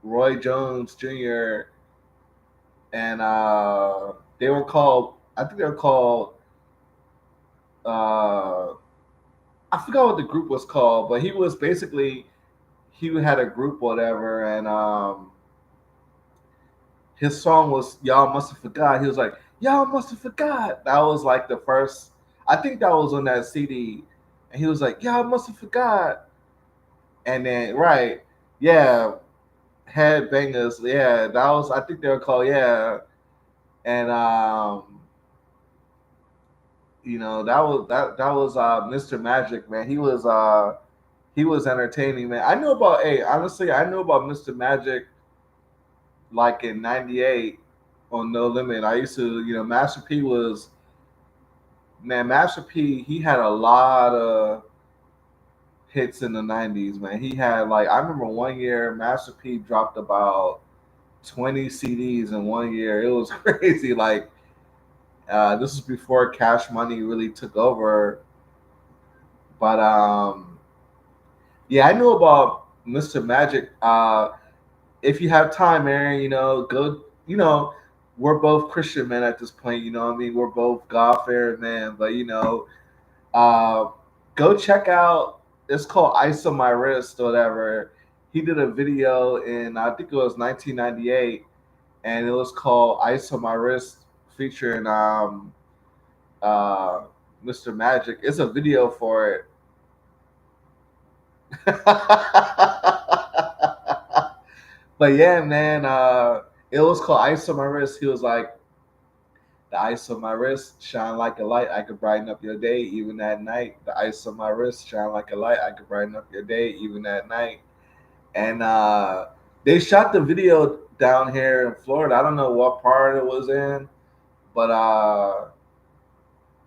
Roy Jones Jr. and they were called I think they were called uh I forgot what the group was called, but he was basically he had a group whatever, and his song was "Y'all Must Have Forgot." He was like, "Y'all must have forgot." That was like the first. I think that was on that CD, and he was like, "Y'all must have forgot." And then right, yeah, Headbangers. Yeah, that was. I think they were called. Yeah, and that was Mr. Magic, man. He was entertaining, man. I knew about. Hey, honestly, I knew about Mr. Magic like in '98 on No Limit. I used to, Master P was man. Master P, he had a lot of hits in the '90s, man. He had like I remember one year Master P dropped about 20 CDs in one year. It was crazy. Like this was before Cash Money really took over, but yeah, I knew about Mr. Magic. If you have time, Aaron, go. We're both Christian men at this point. You know what I mean? We're both God fearing men, but uh, go check out. It's called "Ice on My Wrist" or whatever. He did a video in I think it was 1998, and it was called "Ice on My Wrist," featuring uh, Mr. Magic. It's a video for it. But yeah, man, it was called "Ice on My Wrist." He was like, "The ice on my wrist shine like a light. I could brighten up your day even at night. The ice on my wrist shine like a light. I could brighten up your day even at night." And they shot the video down here in Florida. I don't know what part it was in, but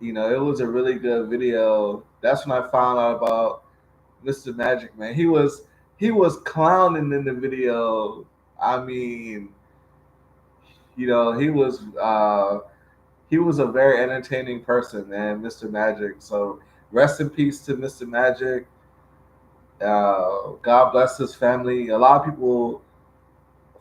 it was a really good video. That's when I found out about Mr. Magic, man. He was clowning in the video. I mean, he was a very entertaining person, man, Mr. Magic. So rest in peace to Mr. Magic. God bless his family. A lot of people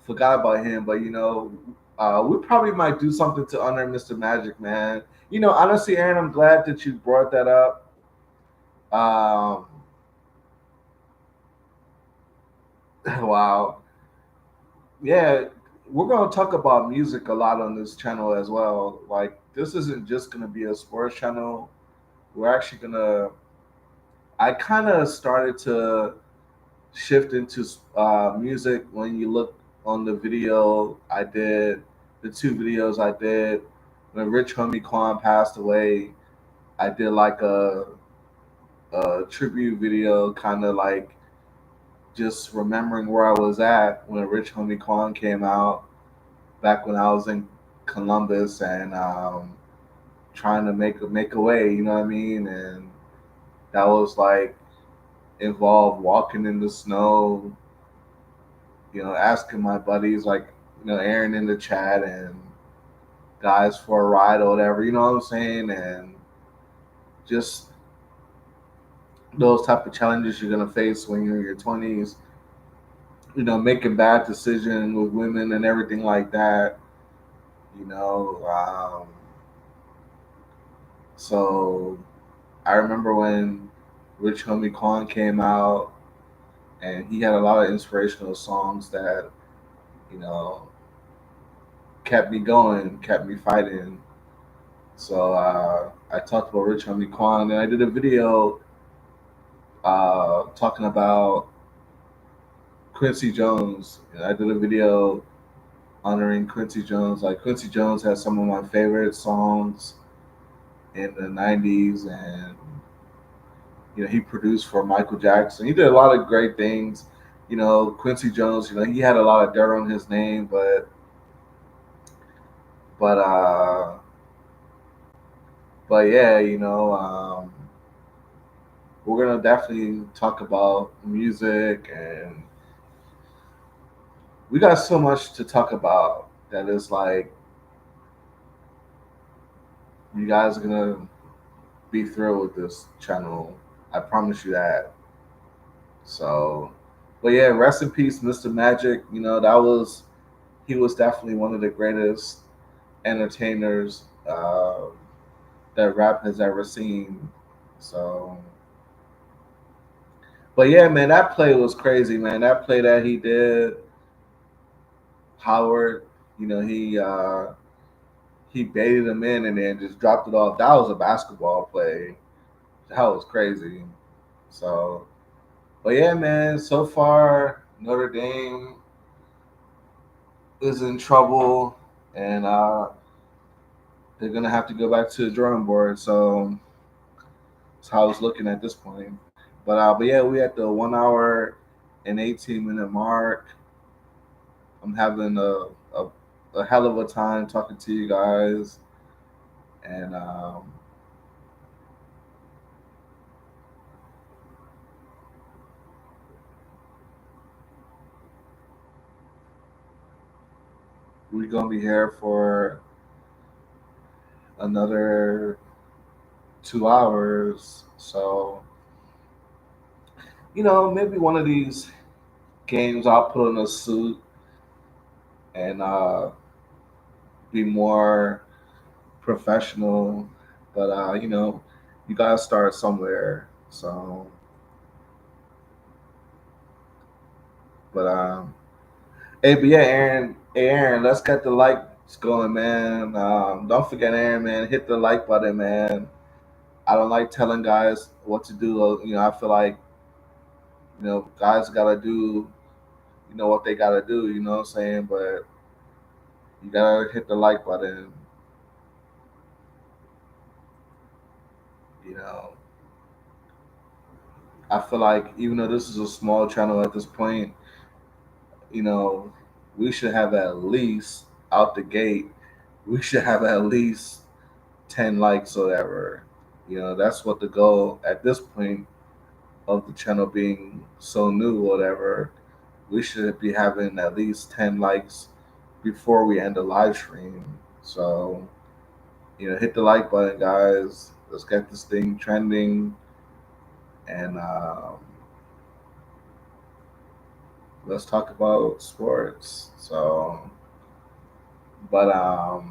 forgot about him, but we probably might do something to honor Mr. Magic, man. Honestly, Aaron, I'm glad that you brought that up. Um, wow. yeah, we're gonna talk about music a lot on this channel as well. Like, this isn't just gonna be a sports channel. We're actually gonna. I kind of started to shift into music when you look on the video I did, the two videos I did when Rich Homie Quan passed away. I did like a tribute video, kind of like just remembering where I was at when Rich Homie Quan came out back when I was in Columbus and trying to make a way. You know what I mean? And that was like involved walking in the snow, asking my buddies like, Aaron in the chat and guys for a ride or whatever, you know what I'm saying? And just those type of challenges you're gonna face when you're in your 20s, making bad decisions with women and everything like that, you know. So I remember when Rich Homie Quan came out, and he had a lot of inspirational songs that, you know, kept me going, kept me fighting. So I talked about Rich Homie Quan, and I did a video talking about Quincy Jones. And I did a video honoring Quincy Jones. Like, Quincy Jones has some of my favorite songs in the '90s, and he produced for Michael Jackson. He did a lot of great things. Quincy Jones. He had a lot of dirt on his name, but but yeah, we're gonna definitely talk about music, and we got so much to talk about that is like you guys are gonna be thrilled with this channel. I promise you that. So, but yeah, rest in peace, Mr. Magic. He was definitely one of the greatest entertainers that rap has ever seen. So, but yeah, man, that play was crazy, man. That play that he did, Howard, he baited him in and then just dropped it off. That was a basketball play. That was crazy. So, but yeah, man. So far, Notre Dame is in trouble, and they're gonna have to go back to the drawing board. So that's how I was looking at this point. But yeah, we at the 1 hour and 18-minute mark. I'm having a hell of a time talking to you guys, and we're gonna be here for another 2 hours. So maybe one of these games I'll put on a suit and be more professional. But you gotta start somewhere. So, but hey, but yeah, Aaron, hey Aaron, let's get the likes going, man. Don't forget, Aaron, man, hit the like button, man. I don't like telling guys what to do. I feel like guys gotta do what they gotta do. You know what I'm saying? But you gotta hit the like button. You know, I feel like even though this is a small channel at this point, you know, we should have at least out the gate. We should have at least 10 likes or whatever. That's what the goal at this point of the channel being so new or whatever. We should be having at least 10 likes before we end the live stream. So, hit the like button, guys. Let's get this thing trending, and let's talk about sports. So, but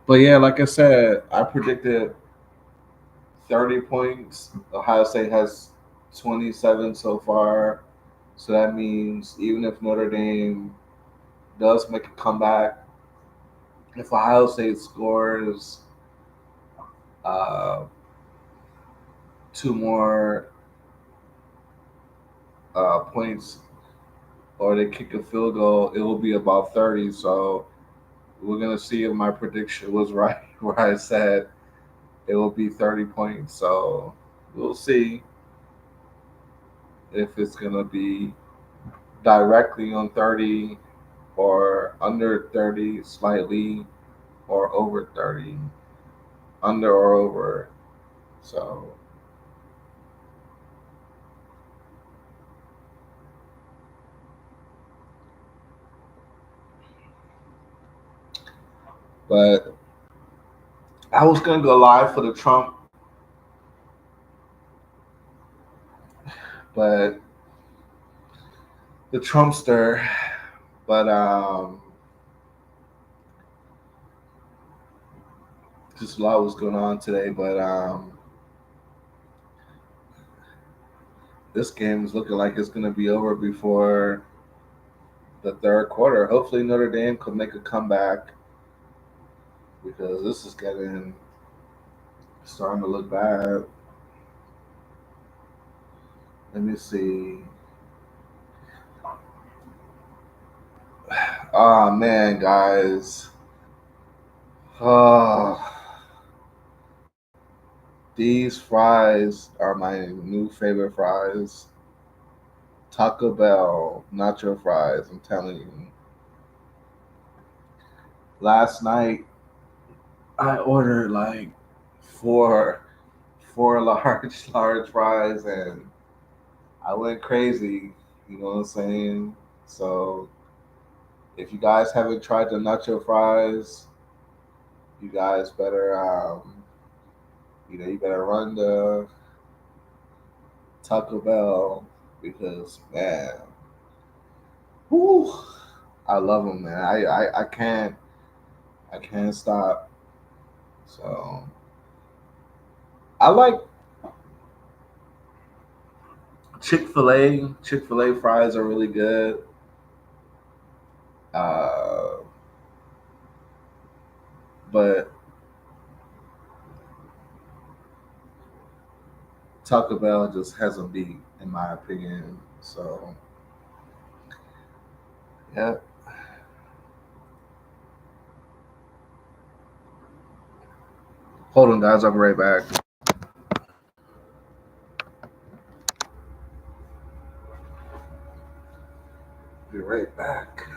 but yeah, like I said, I predicted 30 points. Ohio State has 27 so far. So that means even if Notre Dame does make a comeback, if Ohio State scores uh, two more points or they kick a field goal, it will be about 30. So we're gonna see if my prediction was right, where I said it will be 30 points. So we'll see if it's gonna be directly on 30 or under 30 slightly or over 30, under or over. So, but I was gonna go live for the Trump, but the Trumpster, but just a lot was going on today. But this game is looking like it's gonna be over before the third quarter. Hopefully Notre Dame could make a comeback because this is getting starting to look bad. Let me see. Oh man, guys. Oh, these fries are my new favorite fries. Taco Bell nacho fries. I'm telling you. Last night I ordered like four four large fries and I went crazy. You know what I'm saying? So if you guys haven't tried the nacho fries, you guys better you better run to Taco Bell because man, whew, I love them, man. I can't stop. So I like Chick Fil A. Chick Fil A fries are really good. Uh, but Taco Bell just has a beat, in my opinion. So yeah. Hold on, guys. I'll be right back. Be right back.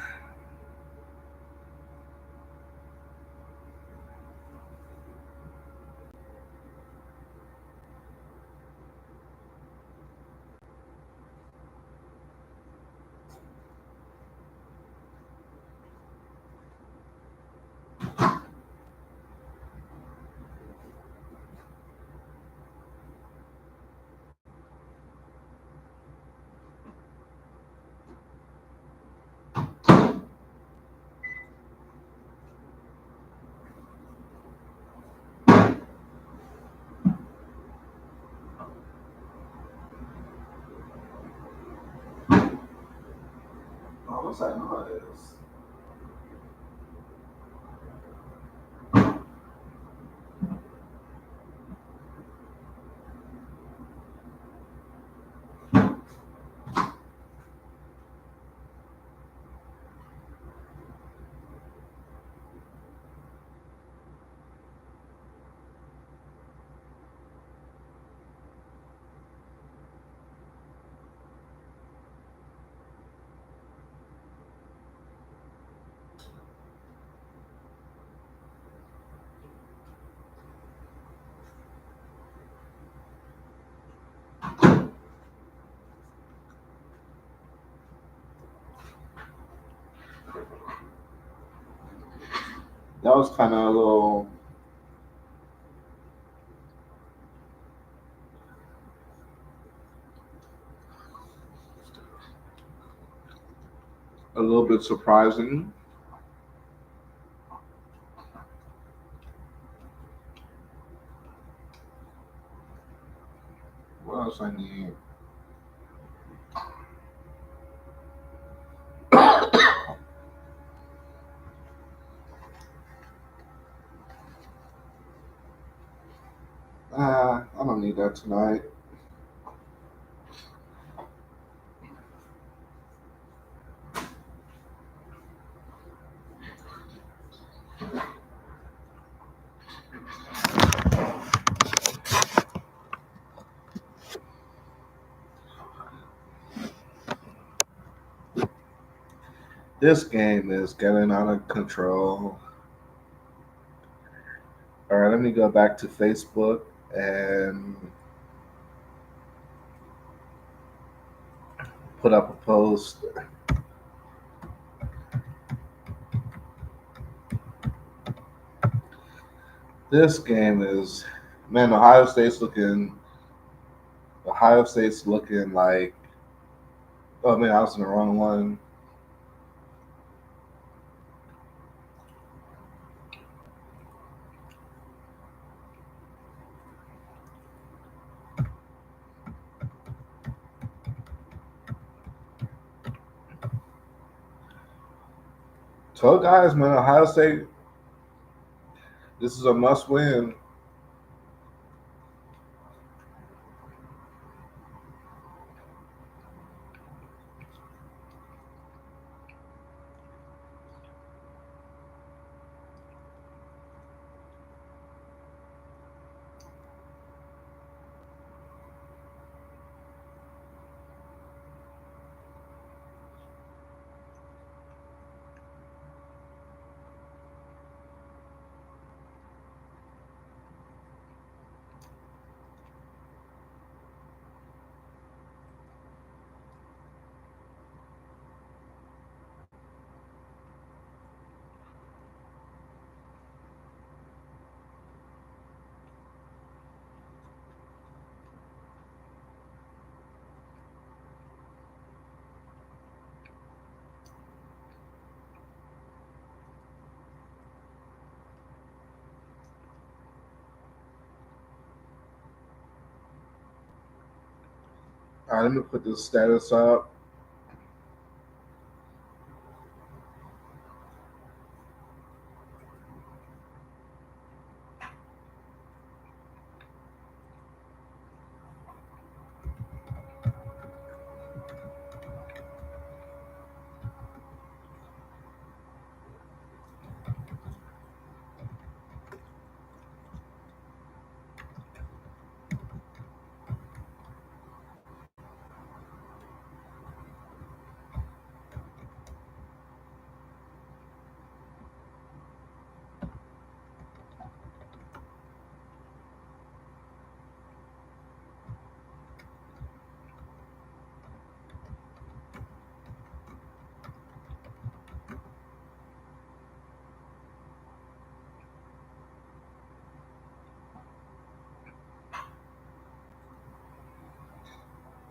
Oh, what's that noise? That was kind of a little bit surprising. What else I need? tonight. This game is getting out of control. All right, let me go back to Facebook and put up a post. This game is, man, Ohio State's looking like, oh man, I was in the wrong one. So guys, man, Ohio State, this is a must win. All right, let me put this status up.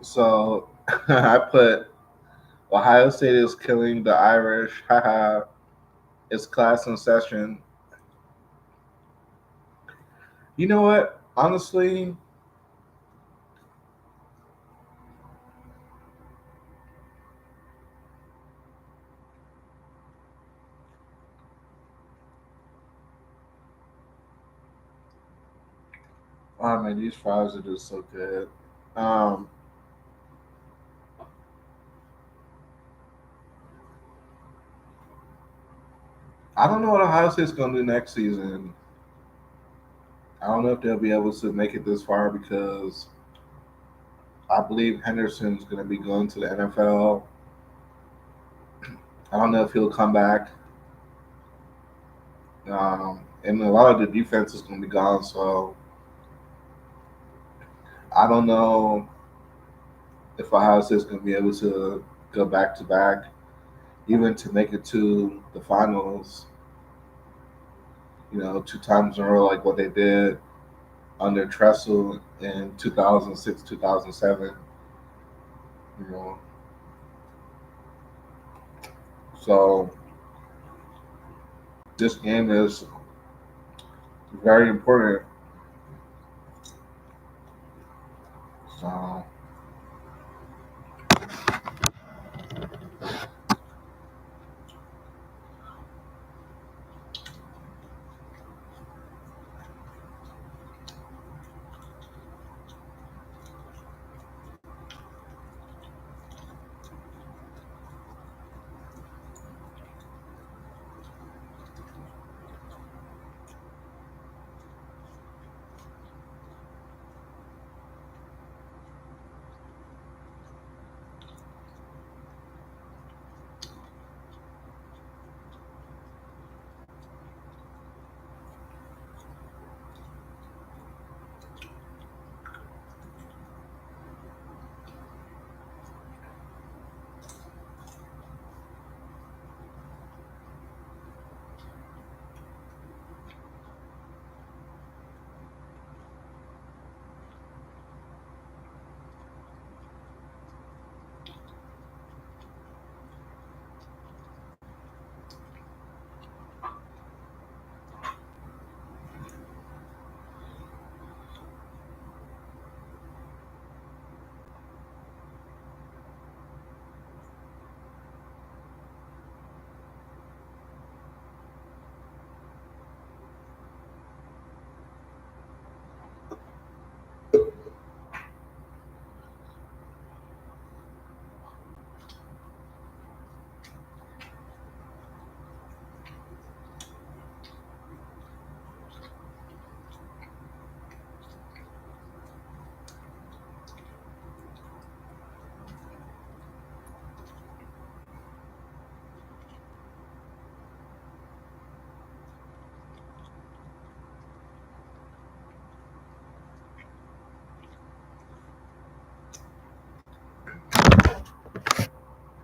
So I put Ohio State is killing the Irish. Haha, it's class in session. You know what? Honestly, oh man, these fries are just so good. Um, I don't know what Ohio State's going to do next season. I don't know if they'll be able to make it this far because I believe Henderson's going to be going to the NFL. I don't know if he'll come back. And a lot of the defense is going to be gone. So I don't know if Ohio State's going to be able to go back to back, even to make it to the finals. You know, two times in a row, like what they did under Tressel in 2006, 2007. You know, so this game is very important. So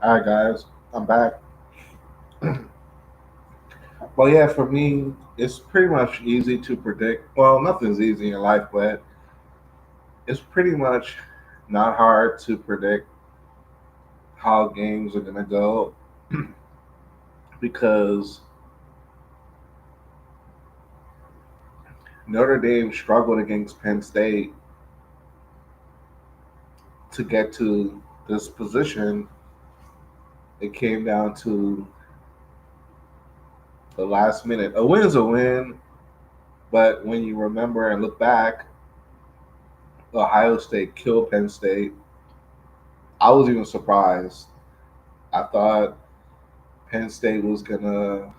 All right, guys, I'm back. Well, yeah, for me, it's pretty much easy to predict. Well, nothing's easy in life, but it's pretty much not hard to predict how games are going to go because Notre Dame struggled against Penn State to get to this position. It came down to the last minute. A win's a win, but when you remember and look back, Ohio State killed Penn State. I was even surprised. I thought Penn State was gonna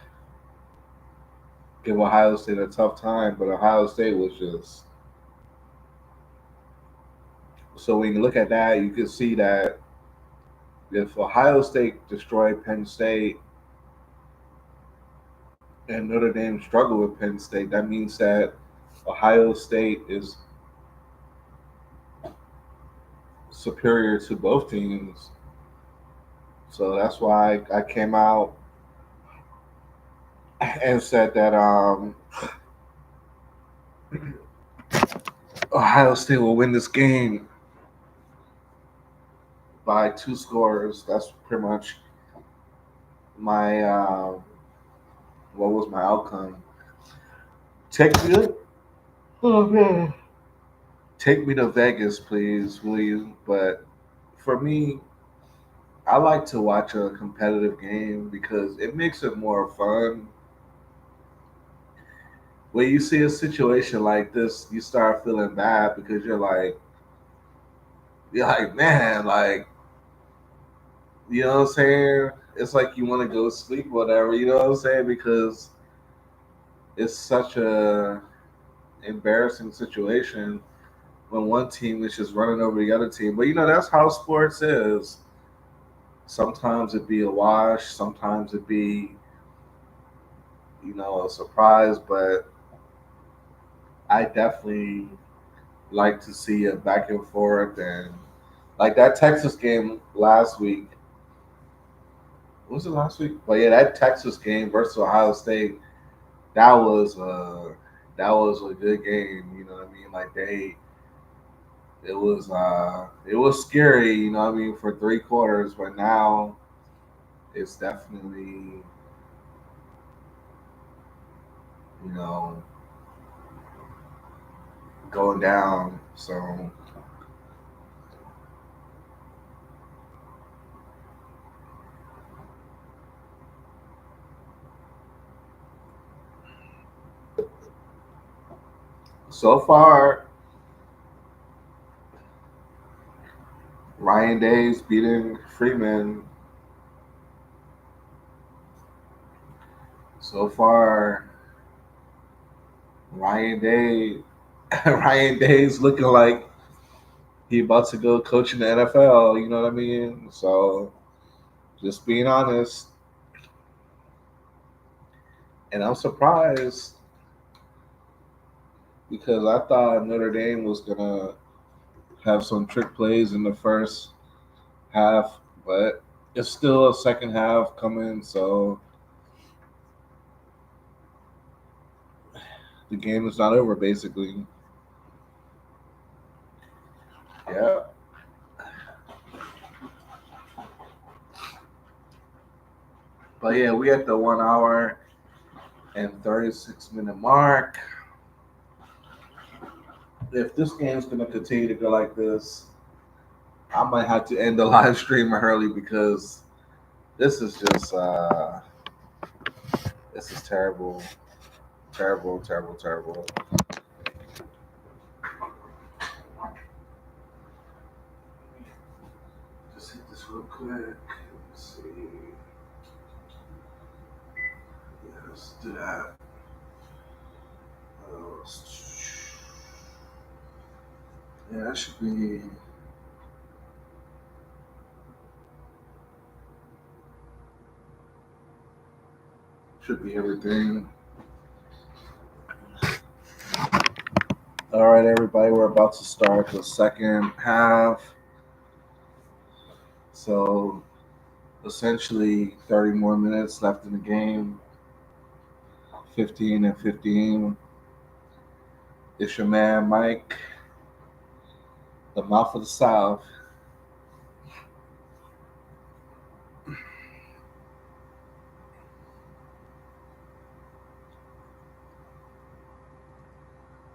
give Ohio State a tough time, but Ohio State was just. So when you look at that, you can see that if Ohio State destroyed Penn State and Notre Dame struggled with Penn State, that means that Ohio State is superior to both teams. So that's why I came out and said that Ohio State will win this game by two scores. That's pretty much my what was my outcome. Take me, oh man, take me to Vegas, please, will you? But for me, I like to watch a competitive game because it makes it more fun. When you see a situation like this, you start feeling bad because you're like, man, like, you know what I'm saying? It's like you want to go to sleep, whatever. You know what I'm saying? Because it's such a embarrassing situation when one team is just running over the other team. But that's how sports is. Sometimes it be a wash, sometimes it be a surprise. But I definitely like to see a back and forth, and like that Texas game last week. Was it last week? But yeah, that Texas game versus Ohio State, that was a good game. You know what I mean? Like it was scary. You know what I mean, for 3 quarters, but now it's definitely you know going down. So far, Ryan Day's beating Freeman. So far, Ryan Day, Ryan Day's looking like he about to go coach in the NFL. You know what I mean? So just being honest, and I'm surprised because I thought Notre Dame was gonna have some trick plays in the first half, but it's still a second half coming, so the game is not over basically. Yeah. But yeah, we at the 1 hour and 36-minute mark. If this game's gonna continue to go like this, I might have to end the live stream early because this is just this is terrible. Terrible, terrible, terrible. Just hit this real quick. Let's see. Yeah, let's do that. Uh, yeah, that should be everything. All right, everybody, we're about to start the second half. So essentially 30 more minutes left in the game, 15 and 15. It's your man Mike, the mouth of the South.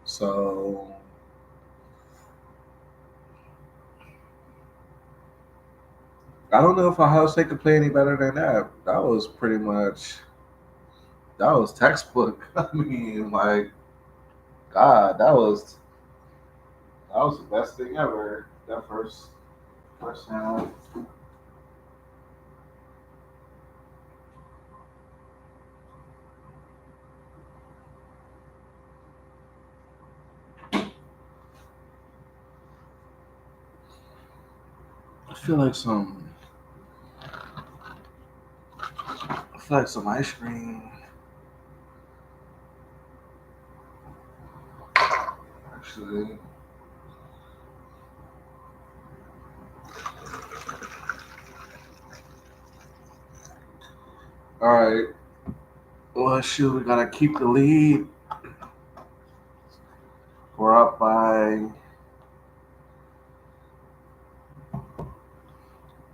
So I don't know if Ohio State could play any better than that. That was pretty much that was textbook. I mean, like God, that was the best thing ever. That first half. I feel like some I feel like some ice cream. Actually. Alright. Well shoot, we gotta keep the lead. We're up by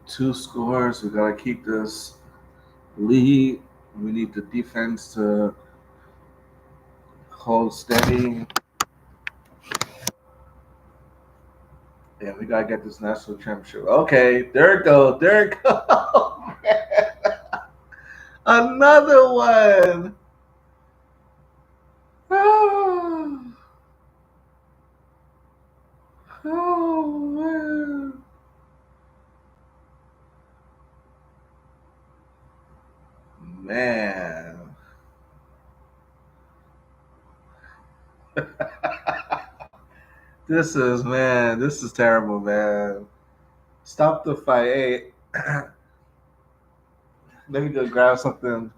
2 scores. We gotta keep this lead. We need the defense to hold steady. Yeah, we gotta get this national championship. Okay, there it goes. There it goes. Another one. Oh, oh man. This is terrible, man. Stop the fight. Hey, let me go grab something.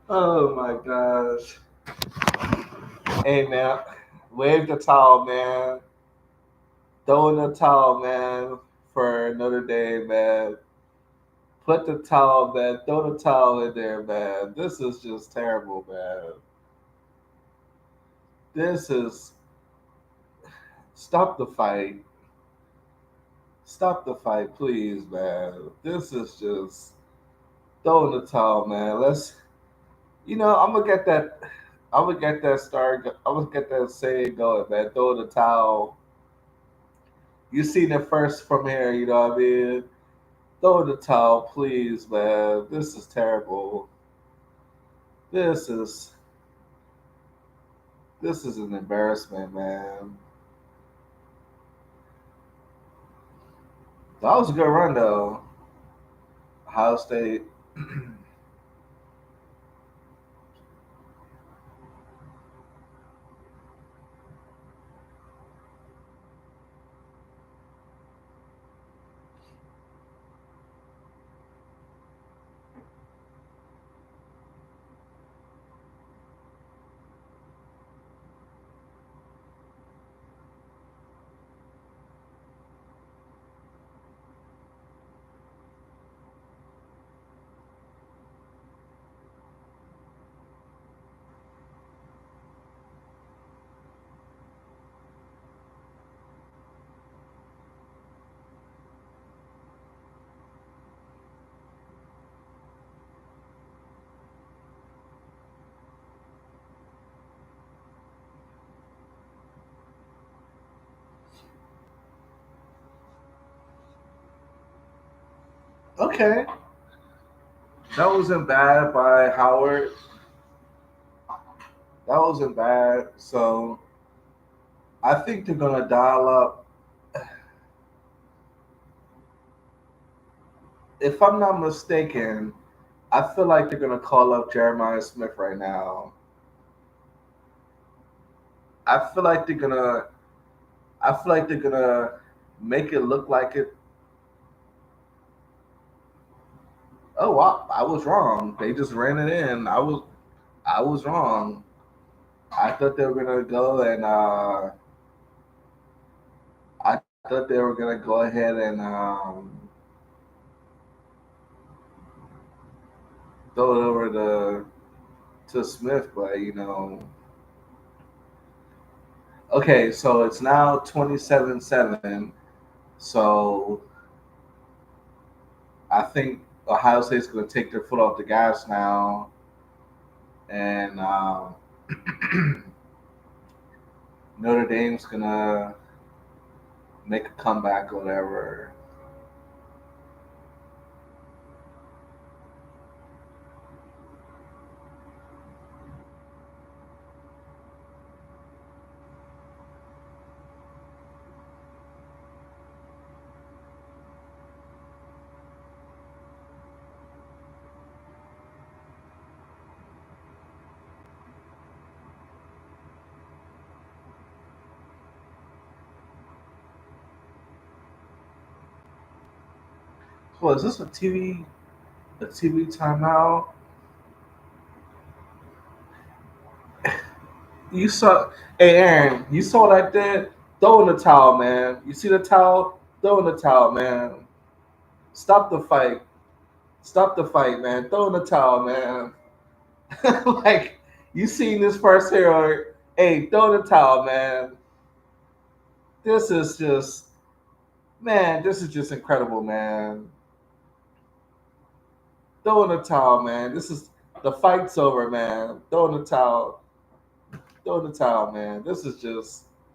Oh my gosh. Hey man, wave the towel, man. Throw in the towel, man, for Notre Dame, man. Put the towel, man. Throw the towel in there, man. This is just terrible, man. This is stop the fight. Stop the fight, please, man. This is just throw in the towel, man. I'm gonna get that. I'm gonna get that start. I'm gonna get that saying going, man. Throw in the towel. You seen it first from here, you know what I mean? Throw in the towel, please, man. This is terrible. This is this is an embarrassment, man. That was a good run though. Ohio State. Okay, that wasn't bad by Howard. That wasn't bad. So I think they're gonna dial up. If I'm not mistaken, I feel like they're gonna call up Jeremiah Smith right now. I feel like they're gonna. I feel like they're gonna make it look like it. Oh, wow, I was wrong. They just ran it in. I was wrong. I thought they were gonna go and I thought they were gonna go ahead and throw it over to Smith, but okay. So it's now 27-7. So I think Ohio State's gonna take their foot off the gas now, and Notre Dame's gonna make a comeback or whatever. Well, is this a TV timeout? You saw, hey Aaron, you saw that there? Throw in the towel, man. You see the towel? Throw in the towel, man. Stop the fight. Stop the fight, man. Throw in the towel, man. Like you seen this first hero? Hey, throw in the towel, man. This is just, man. This is just incredible, man. Throw in the towel, man. This is the fight's over, man. Throw in the towel. Throw in the towel, man. This is just